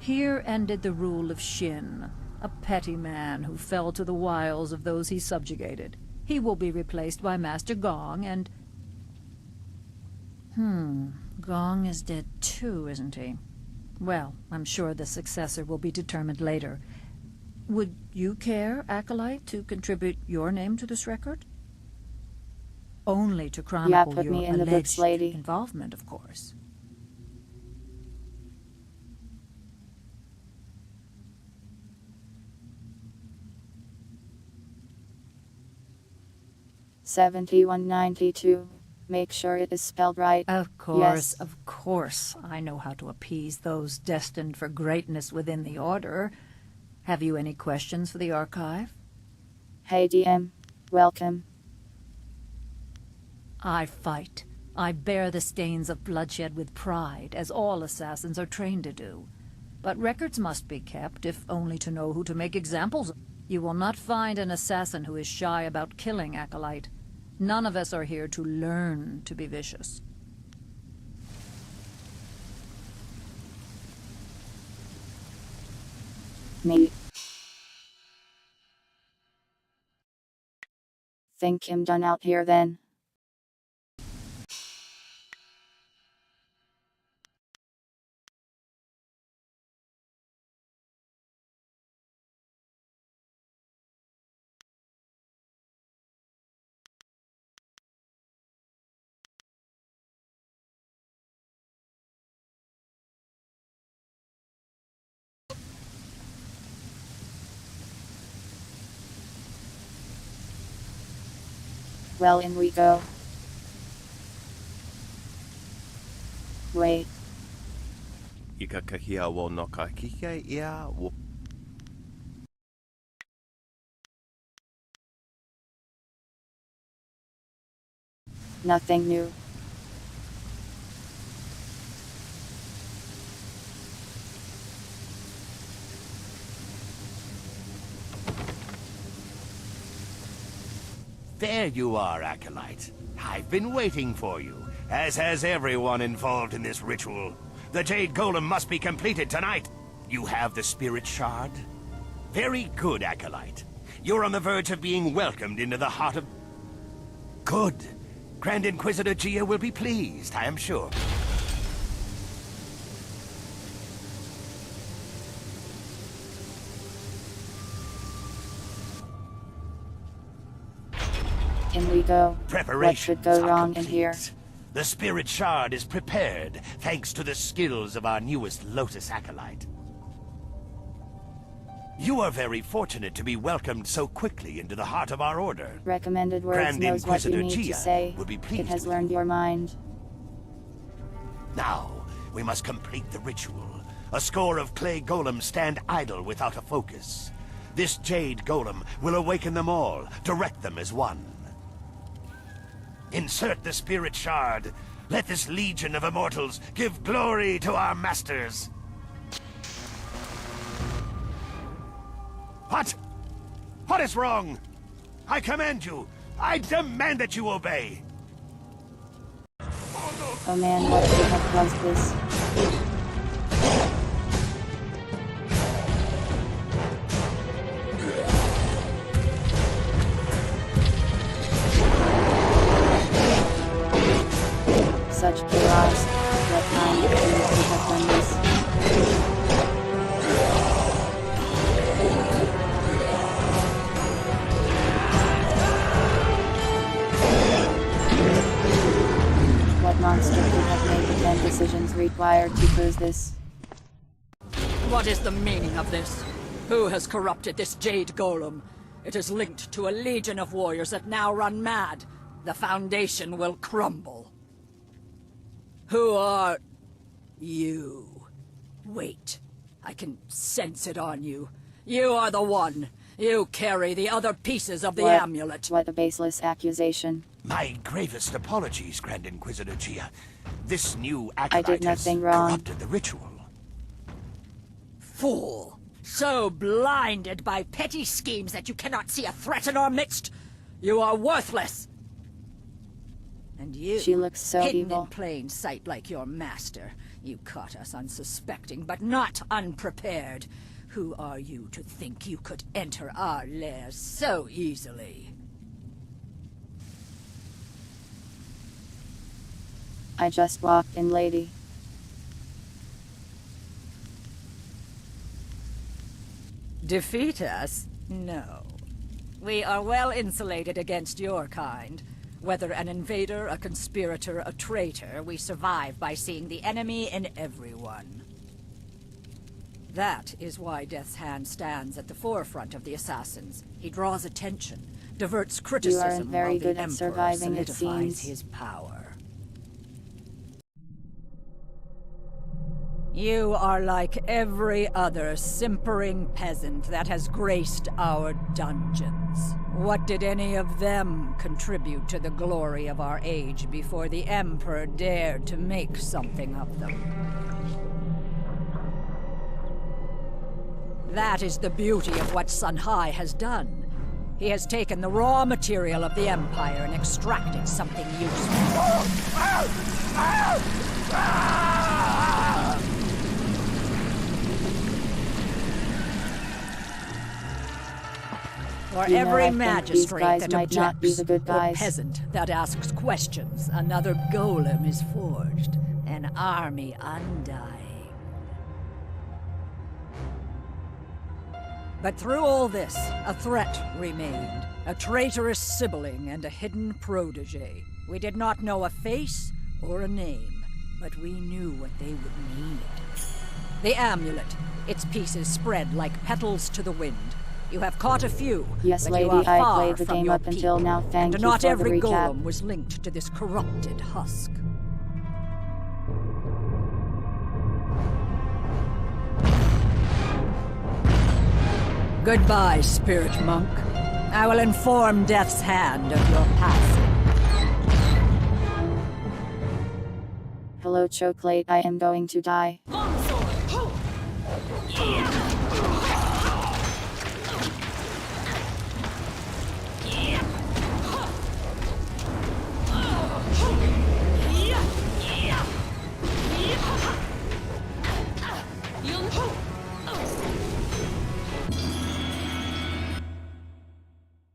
Here ended the rule of Shin, a petty man who fell to the wiles of those he subjugated. He will be replaced by Master Gong, and... Gong is dead too, isn't he? Well, I'm sure the successor will be determined later. Would you care, Acolyte, to contribute your name to this record? Only to chronicle put your me in the books, alleged lady. involvement, of course. $71.92. Make sure it is spelled right. Of course, Yes. of course. I know how to appease those destined for greatness within the Order. Have you any questions for the Archive? Hey DM. Welcome. I fight. I bear the stains of bloodshed with pride, as all assassins are trained to do. But records must be kept, if only to know who to make examples of. You will not find an assassin who is shy about killing, Acolyte. None of us are here to learn to be vicious. Me. Think I'm done out here then. Well, in we go. Wait. Ikakahia wo no kakike ia wo. Nothing new. There you are, Acolyte. I've been waiting for you, as has everyone involved in this ritual. The Jade Golem must be completed tonight. You have the Spirit Shard? Very good, Acolyte. You're on the verge of being welcomed into the heart of... Good. Grand Inquisitor Gia will be pleased, I am sure. In we go. Preparations What should go are wrong in complete. here? The Spirit Shard is prepared, thanks to the skills of our newest Lotus Acolyte. You are very fortunate to be welcomed so quickly into the heart of our order. Recommended words Grand knows what you Inquisitor need to Gia say. will be pleased It has with learned your mind. Now, we must complete the ritual. A score of clay golems stand idle without a focus. This Jade Golem will awaken them all, direct them as one. Insert the Spirit Shard. Let this legion of immortals give glory to our masters. What? What is wrong? I command you. I demand that you obey. Oh man, what could have caused this? Such chaos. What kind of thing could have done this? What monster could have made the 10 decisions required to cause this? What is the meaning of this? Who has corrupted this Jade Golem? It is linked to a legion of warriors that now run mad. The Foundation will crumble. Who are... you? Wait. I can sense it on you. You are the one. You carry the other pieces of the amulet. What a baseless accusation. My gravest apologies, Grand Inquisitor Gia. This new I acolyte did has nothing wrong. corrupted the ritual. Fool! So blinded by petty schemes that you cannot see a threat in our midst? You are worthless! And you, She looks so hidden evil. in plain sight like your master. You caught us unsuspecting, but not unprepared. Who are you to think you could enter our lair so easily? I just walked in, lady. Defeat us? No. We are well insulated against your kind. Whether an invader, a conspirator, a traitor, we survive by seeing the enemy in everyone. That is why Death's Hand stands at the forefront of the assassins. He draws attention, diverts criticism, You aren't very while good the at Emperor surviving, it solidifies seems. his power. You are like every other simpering peasant that has graced our dungeons. What did any of them contribute to the glory of our age before the Emperor dared to make something of them? That is the beauty of what Sun Hai has done. He has taken the raw material of the Empire and extracted something useful. For You know, every I think these magistrate guys that might not be objects, the good or guys. peasant that asks questions, another golem is forged. An army undying. But through all this, a threat remained. A traitorous sibling and a hidden protege. We did not know a face or a name, but we knew what they would need. The amulet, its pieces spread like petals to the wind. You have caught a few, Yes, but lady, you are I far played the from game your up until peak, now, thank and you not for the every recap. golem was linked to this corrupted husk. Goodbye, spirit monk. I will inform Death's Hand of your passing. Hello, Chocolate, I am going to die.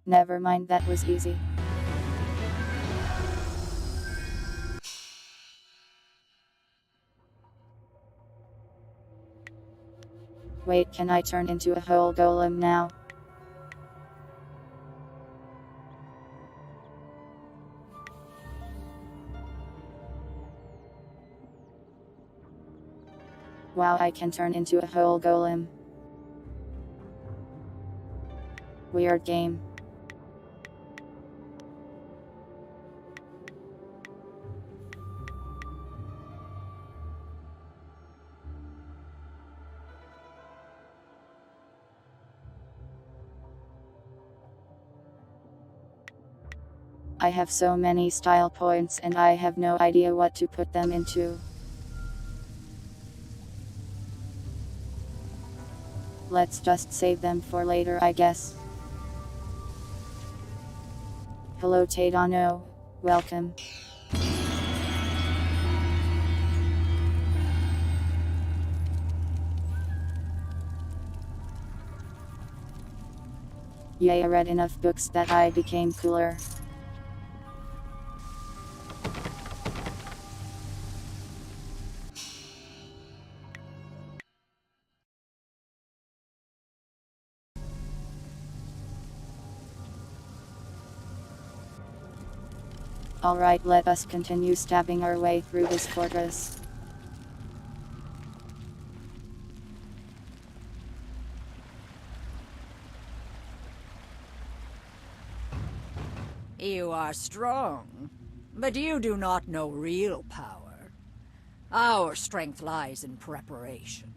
Never mind, that was easy. Wait, can I turn into a whole golem now? Wow, I can turn into a whole golem. Weird game. I have so many style points and I have no idea what to put them into. Let's just save them for later, I guess. Hello Tadano, welcome. Yay, I read enough books that I became cooler. Alright, let us continue stabbing our way through this fortress. You are strong, but you do not know real power. Our strength lies in preparation.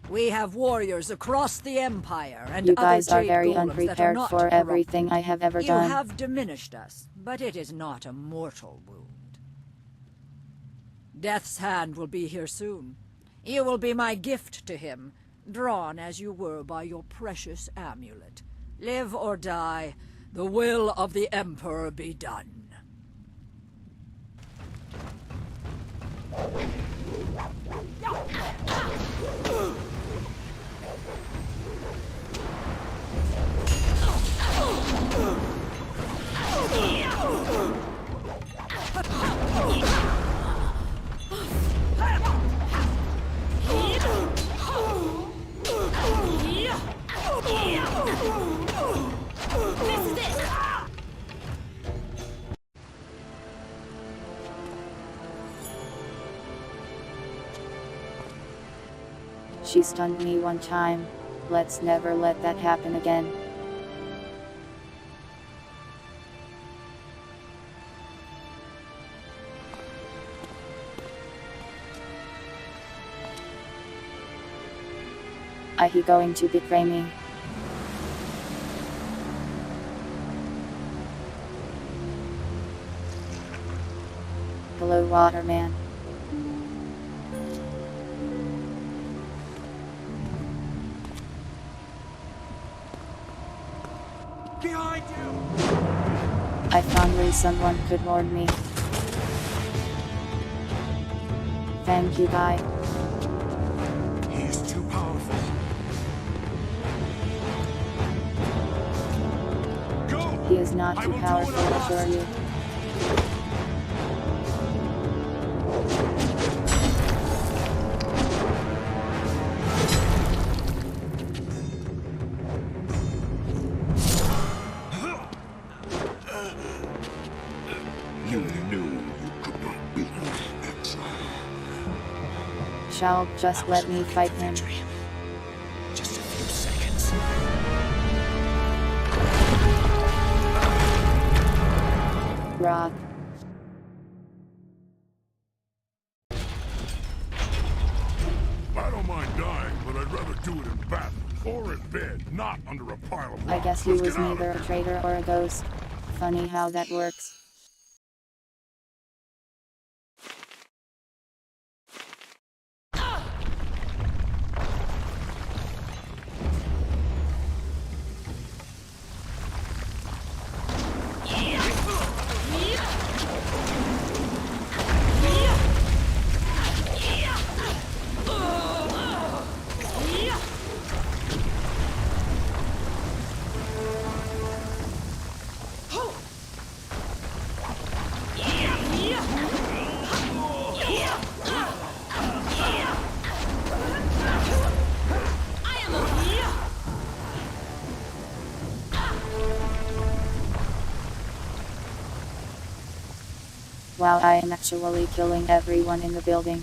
We have warriors across the Empire and You other guys are Jade very golems that are unprepared not for corrupt. everything I have ever You done. have diminished us, but it is not a mortal wound. Death's Hand will be here soon. You will be my gift to him, drawn as you were by your precious amulet. Live or die, the will of the Emperor be done. She stunned me one time. Let's never let that happen again. Are he going to betray me? Hello, Waterman. Behind you! I found where someone could warn me. Thank you, guy. He's too powerful. Go! He is not too powerful, I assure you. You knew you could not beat me, exile. Shall just let me fight him. Just a few seconds. Rock. I don't mind dying, but I'd rather do it in battle, or in bed, not under a pile of rocks. I guess he Let's was get out of neither a here. traitor or a ghost. Funny how that works. While I am actually killing everyone in the building.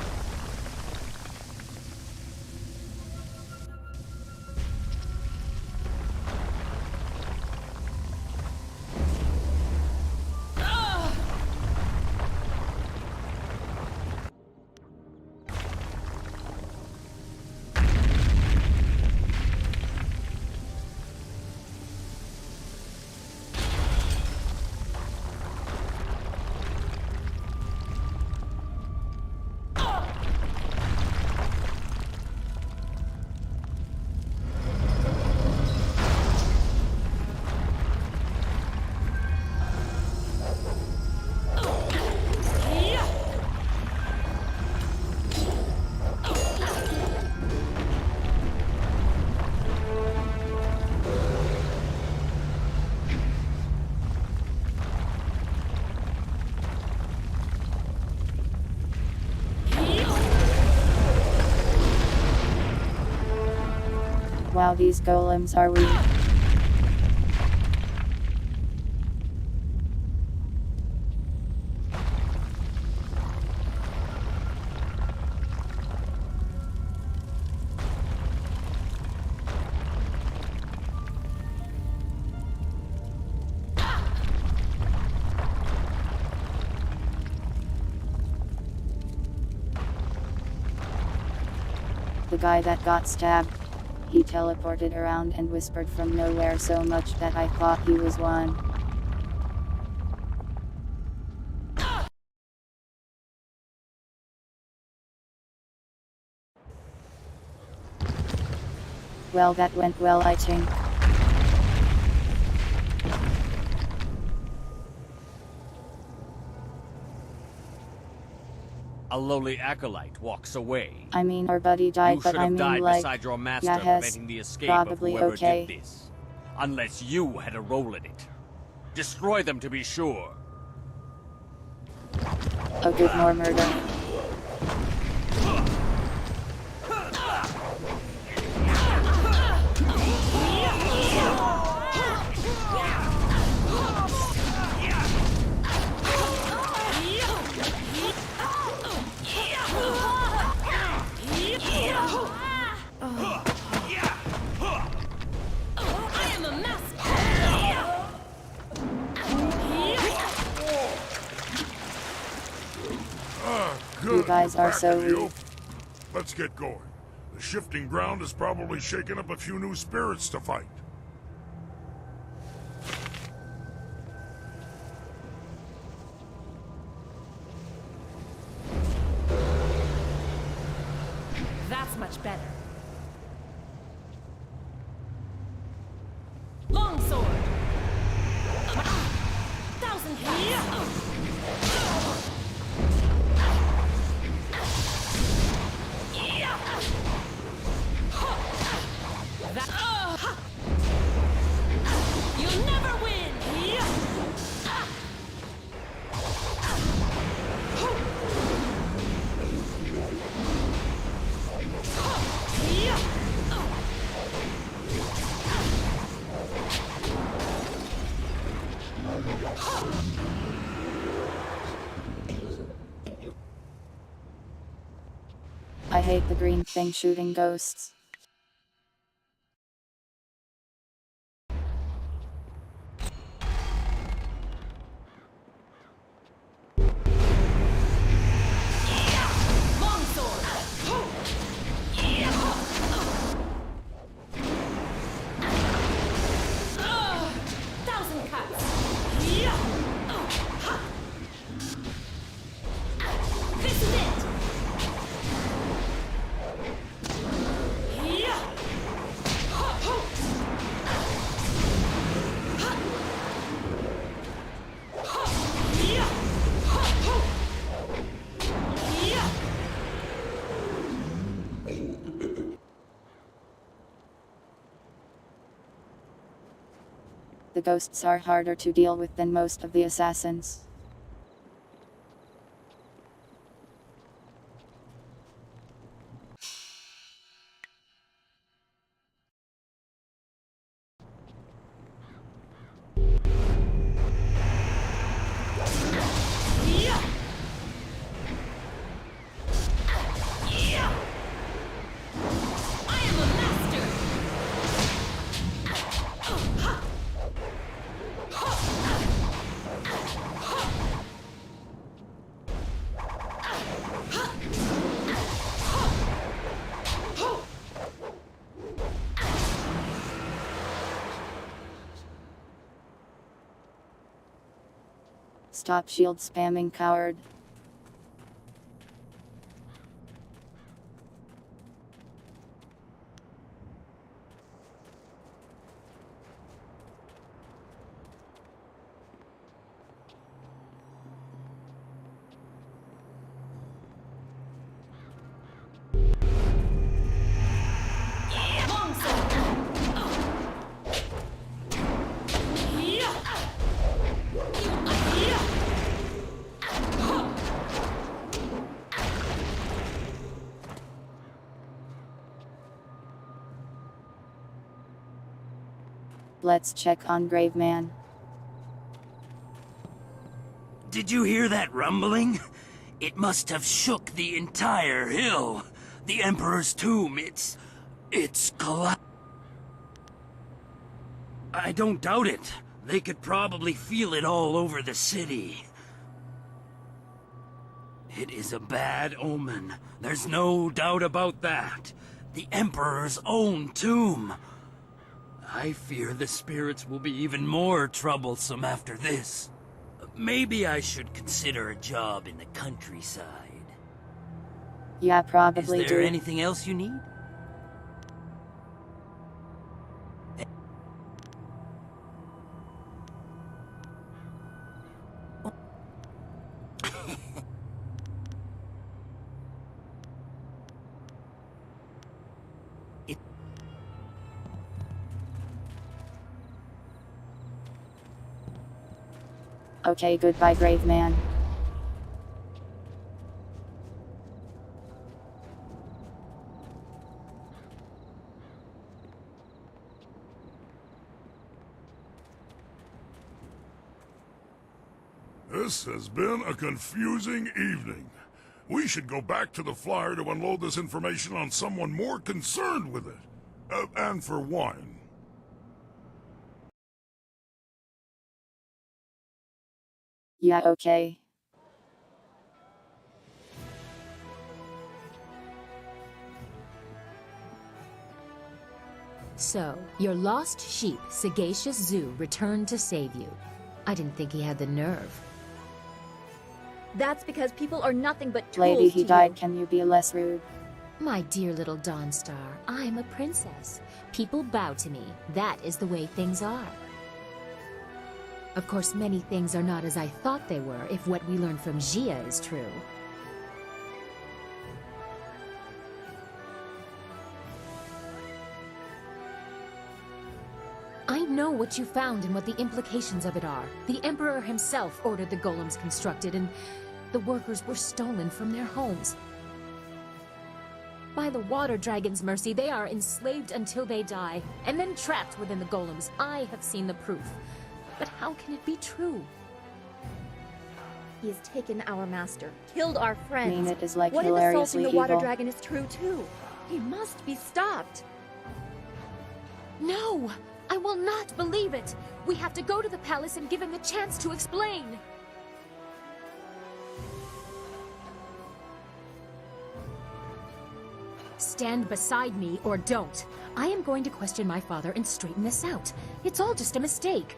Wow, these golems are weak. The guy that got stabbed. He teleported around and whispered from nowhere so much that I thought he was one. Well, that went well, I think. A lowly acolyte walks away. I mean, our buddy died, You but should I have mean, died like, beside your master, yeah, preventing the escape probably of whoever okay. did this. Unless you had a role in it. Destroy them to be sure. A good more murder. You guys are Back so at you. weak. Let's get going. The shifting ground has probably shaken up a few new spirits to fight. That's much better. Longsword! Thousand hits! You'll never win! I hate the green thing shooting ghosts. Thousand cuts! This is it! The ghosts are harder to deal with than most of the assassins. Stop shield spamming, coward. Let's check on Graveman. Did you hear that rumbling? It must have shook the entire hill. The Emperor's tomb, it's collapsed. I don't doubt it. They could probably feel it all over the city. It is a bad omen. There's no doubt about that. The Emperor's own tomb. I fear the spirits will be even more troublesome after this. Maybe I should consider a job in the countryside. Yeah, probably Is there do. anything else you need? Okay, goodbye, Graveman. This has been a confusing evening. We should go back to the flyer to unload this information on someone more concerned with it. And for wine. Yeah, okay. So, your lost sheep, Sagacious Zoo, returned to save you. I didn't think he had the nerve. That's because people are nothing but tools Lady, he to died. you. Can you be less rude? My dear little Dawnstar, I'm a princess. People bow to me. That is the way things are. Of course, many things are not as I thought they were, if what we learned from Gia is true. I know what you found and what the implications of it are. The Emperor himself ordered the golems constructed, and the workers were stolen from their homes. By the Water Dragon's mercy, they are enslaved until they die, and then trapped within the golems. I have seen the proof. But how can it be true? He has taken our master, killed our friends. I mean, it is like what if hilariously assaulting the Water evil? Dragon is true too? He must be stopped. No! I will not believe it! We have to go to the palace and give him the chance to explain! Stand beside me or don't. I am going to question my father and straighten this out. It's all just a mistake.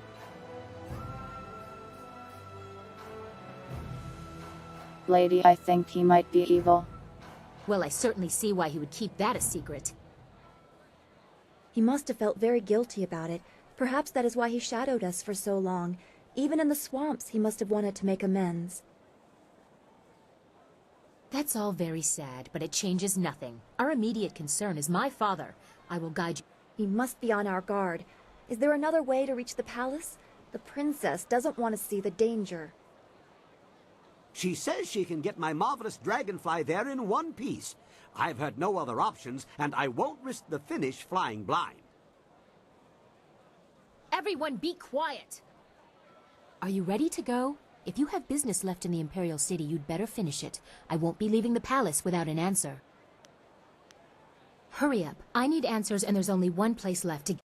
Lady, I think he might be evil. Well, I certainly see why he would keep that a secret. He must have felt very guilty about it. Perhaps that is why he shadowed us for so long. Even in the swamps, he must have wanted to make amends. That's all very sad, but it changes nothing. Our immediate concern is my father. I will guide you. He must be on our guard. Is there another way to reach the palace? The princess doesn't want to see the danger. She says she can get my marvelous dragonfly there in one piece. I've had no other options, and I won't risk the finish flying blind. Everyone be quiet! Are you ready to go? If you have business left in the Imperial City, you'd better finish it. I won't be leaving the palace without an answer. Hurry up. I need answers, and there's only one place left to...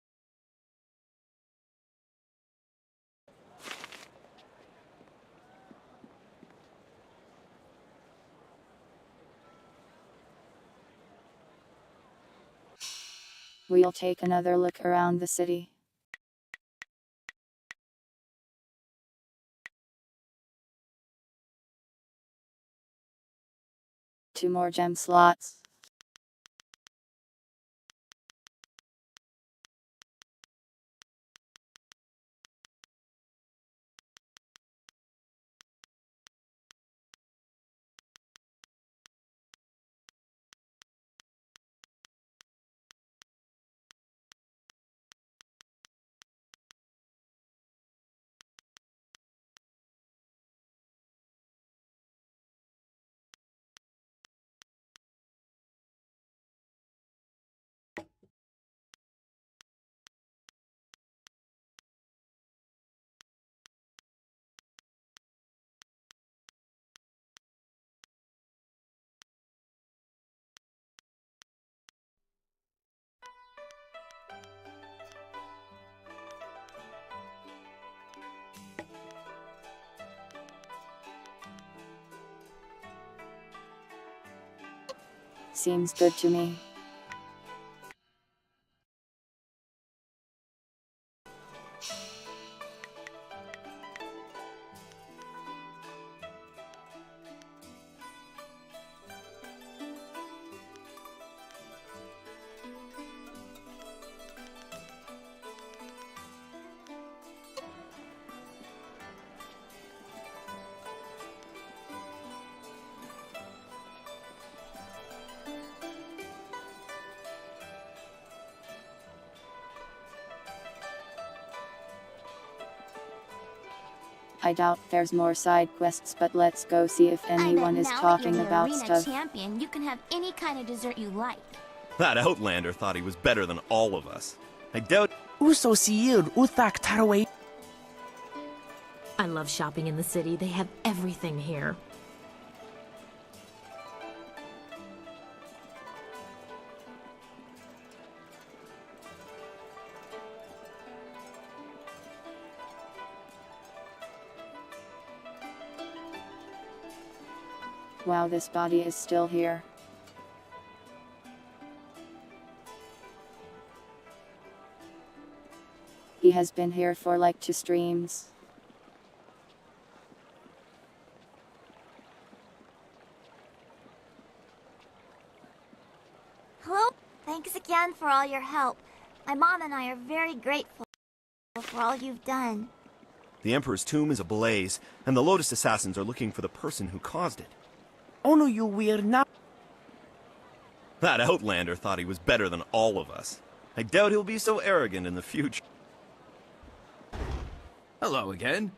We'll take another look around the city. Two more gem slots. Seems good to me. I doubt there's more side quests, but let's go see if anyone is talking about stuff. Champion, you can have any kind of dessert you like. That Outlander thought he was better than all of us. I doubt. Uso siir uthak taraway. I love shopping in the city. They have everything here. Wow, this body is still here. He has been here for like 2 streams. Hello? Thanks again for all your help. My mom and I are very grateful for all you've done. The Emperor's tomb is ablaze, and the Lotus Assassins are looking for the person who caused it. Ono you we're not. That Outlander thought he was better than all of us. I doubt he'll be so arrogant in the future. Hello again.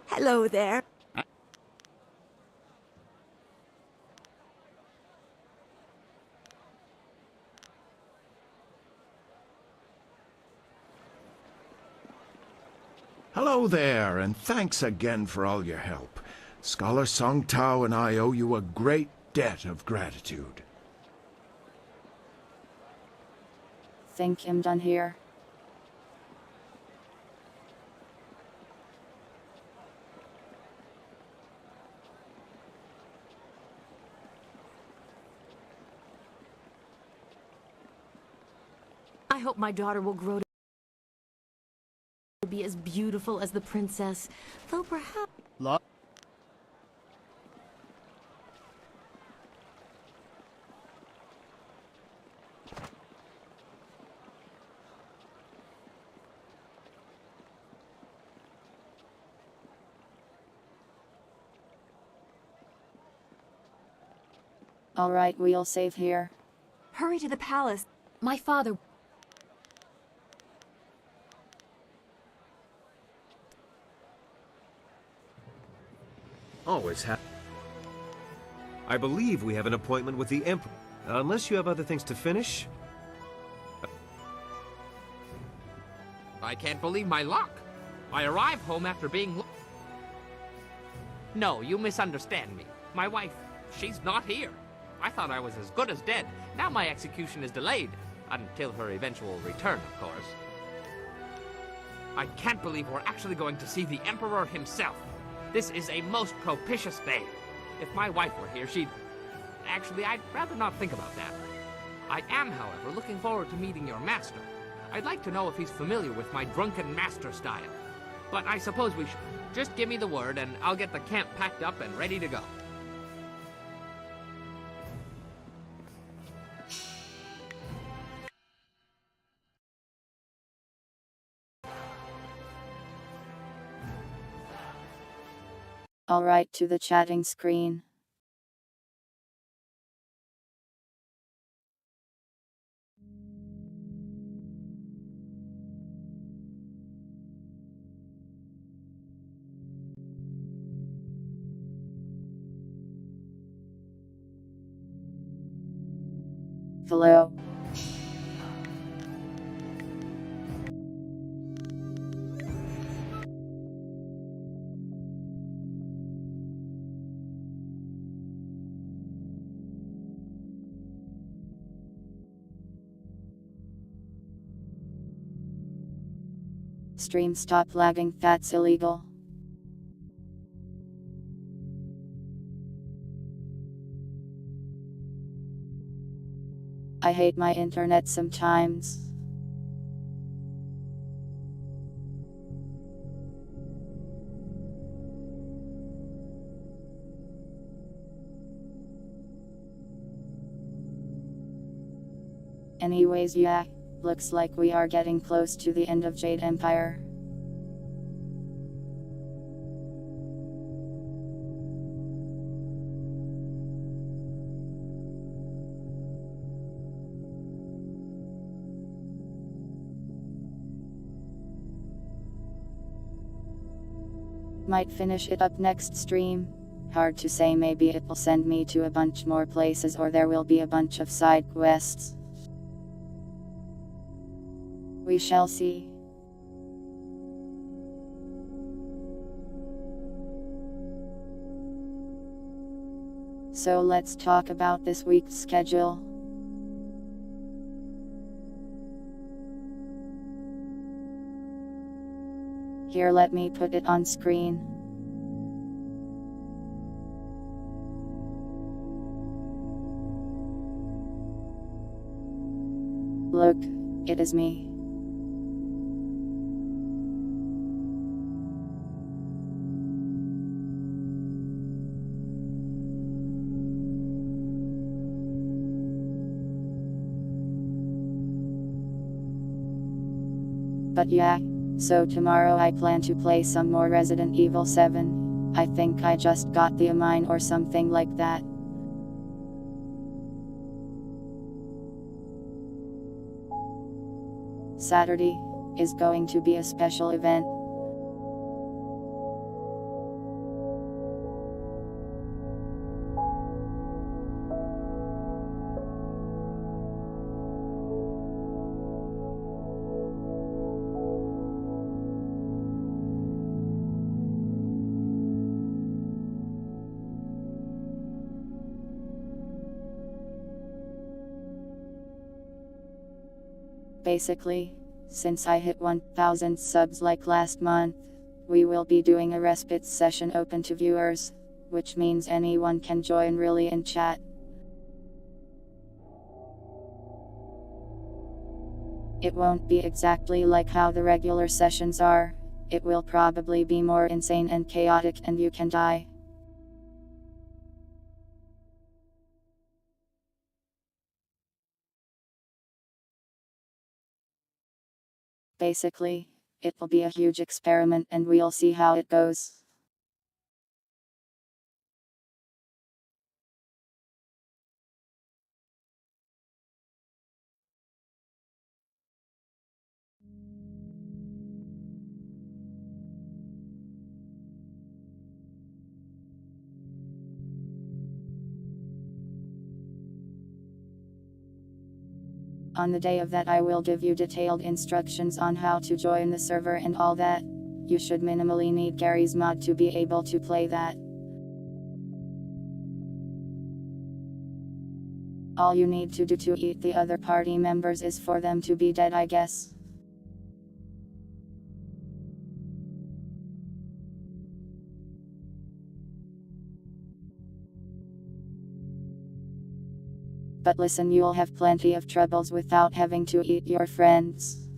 Hello there. Hello there, and thanks again for all your help. Scholar Song Tao and I owe you a great debt of gratitude. Think I'm done here. I hope my daughter will grow to be as beautiful as the princess, though perhaps... Alright, we'll save here. Hurry to the palace. My father... Always I believe we have an appointment with the Emperor. Unless you have other things to finish. I can't believe my luck. I arrived home after being... No, you misunderstand me. My wife, she's not here. I thought I was as good as dead. Now my execution is delayed. Until her eventual return, of course. I can't believe we're actually going to see the Emperor himself. This is a most propitious day. If my wife were here, she'd... Actually, I'd rather not think about that. I am, however, looking forward to meeting your master. I'd like to know if he's familiar with my drunken master style. But I suppose we should. Just give me the word and I'll get the camp packed up and ready to go. Alright, to the chatting screen. Hello. Stream stop lagging, that's illegal. I hate my internet sometimes. Anyways, yeah, looks like we are getting close to the end of Jade Empire. Might finish it up next stream. Hard to say, maybe it will send me to a bunch more places or there will be a bunch of side quests. We shall see. So let's talk about this week's schedule. Here, let me put it on screen. Look, it is me. But yeah, so tomorrow I plan to play some more Resident Evil 7. I think I just got the mine or something like that. Saturday is going to be a special event. Basically, since I hit 1,000 subs like last month, we will be doing a respite session open to viewers, which means anyone can join really and chat. It won't be exactly like how the regular sessions are, it will probably be more insane and chaotic and you can die. Basically, it will be a huge experiment and we'll see how it goes. On the day of that I will give you detailed instructions on how to join the server and all that. You should minimally need Gary's mod to be able to play that. All you need to do to eat the other party members is for them to be dead, I guess. But listen, you'll have plenty of troubles without having to eat your friends.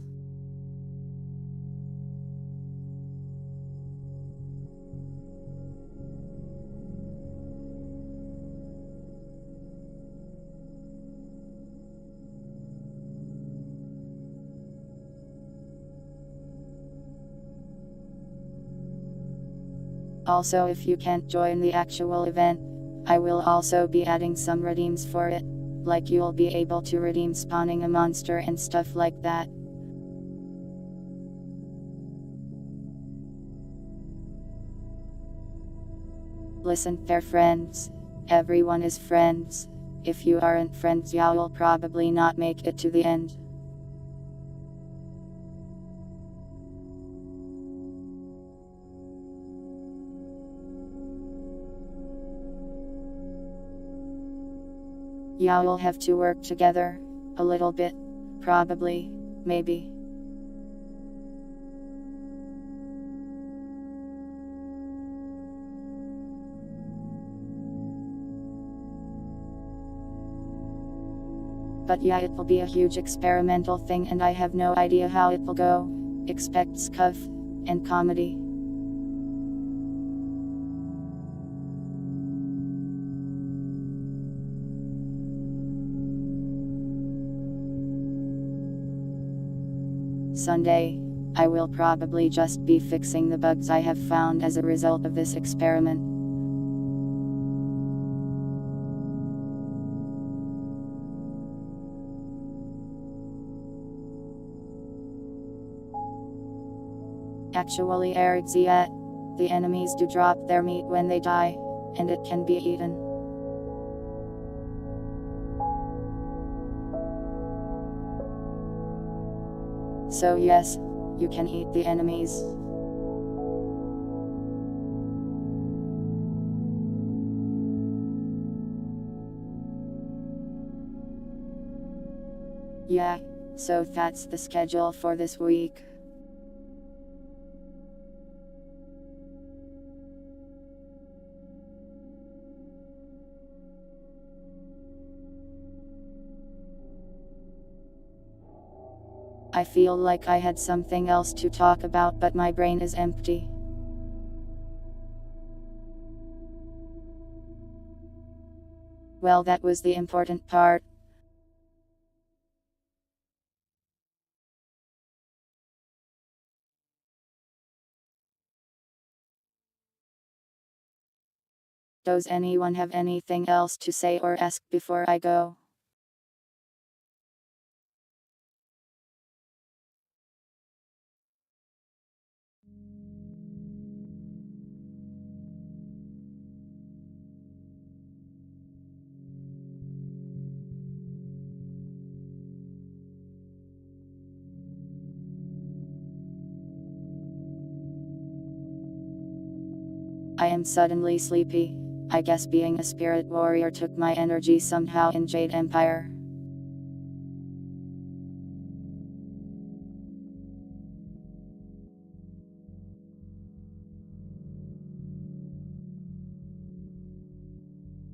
Also, if you can't join the actual event, I will also be adding some redeems for it. Like you'll be able to redeem spawning a monster and stuff like that. Listen, they're friends. Everyone is friends. If you aren't friends, you'll probably not make it to the end. Y'all have to work together, a little bit, probably, maybe. But yeah, it will be a huge experimental thing and I have no idea how it will go. Expect scuff and comedy. Sunday, I will probably just be fixing the bugs I have found as a result of this experiment. Actually, Erdziat, the enemies do drop their meat when they die, and it can be eaten. So yes, you can eat the enemies. Yeah, so that's the schedule for this week. I feel like I had something else to talk about, but my brain is empty. Well, that was the important part. Does anyone have anything else to say or ask before I go? I am suddenly sleepy. I guess being a spirit warrior took my energy somehow in Jade Empire.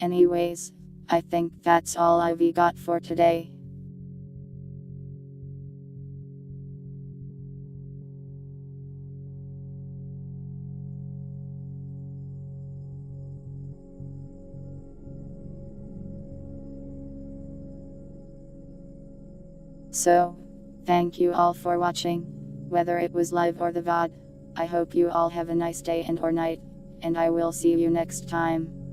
Anyways, I think that's all I've got for today. So, thank you all for watching, whether it was live or the VOD. I hope you all have a nice day and or night, and I will see you next time.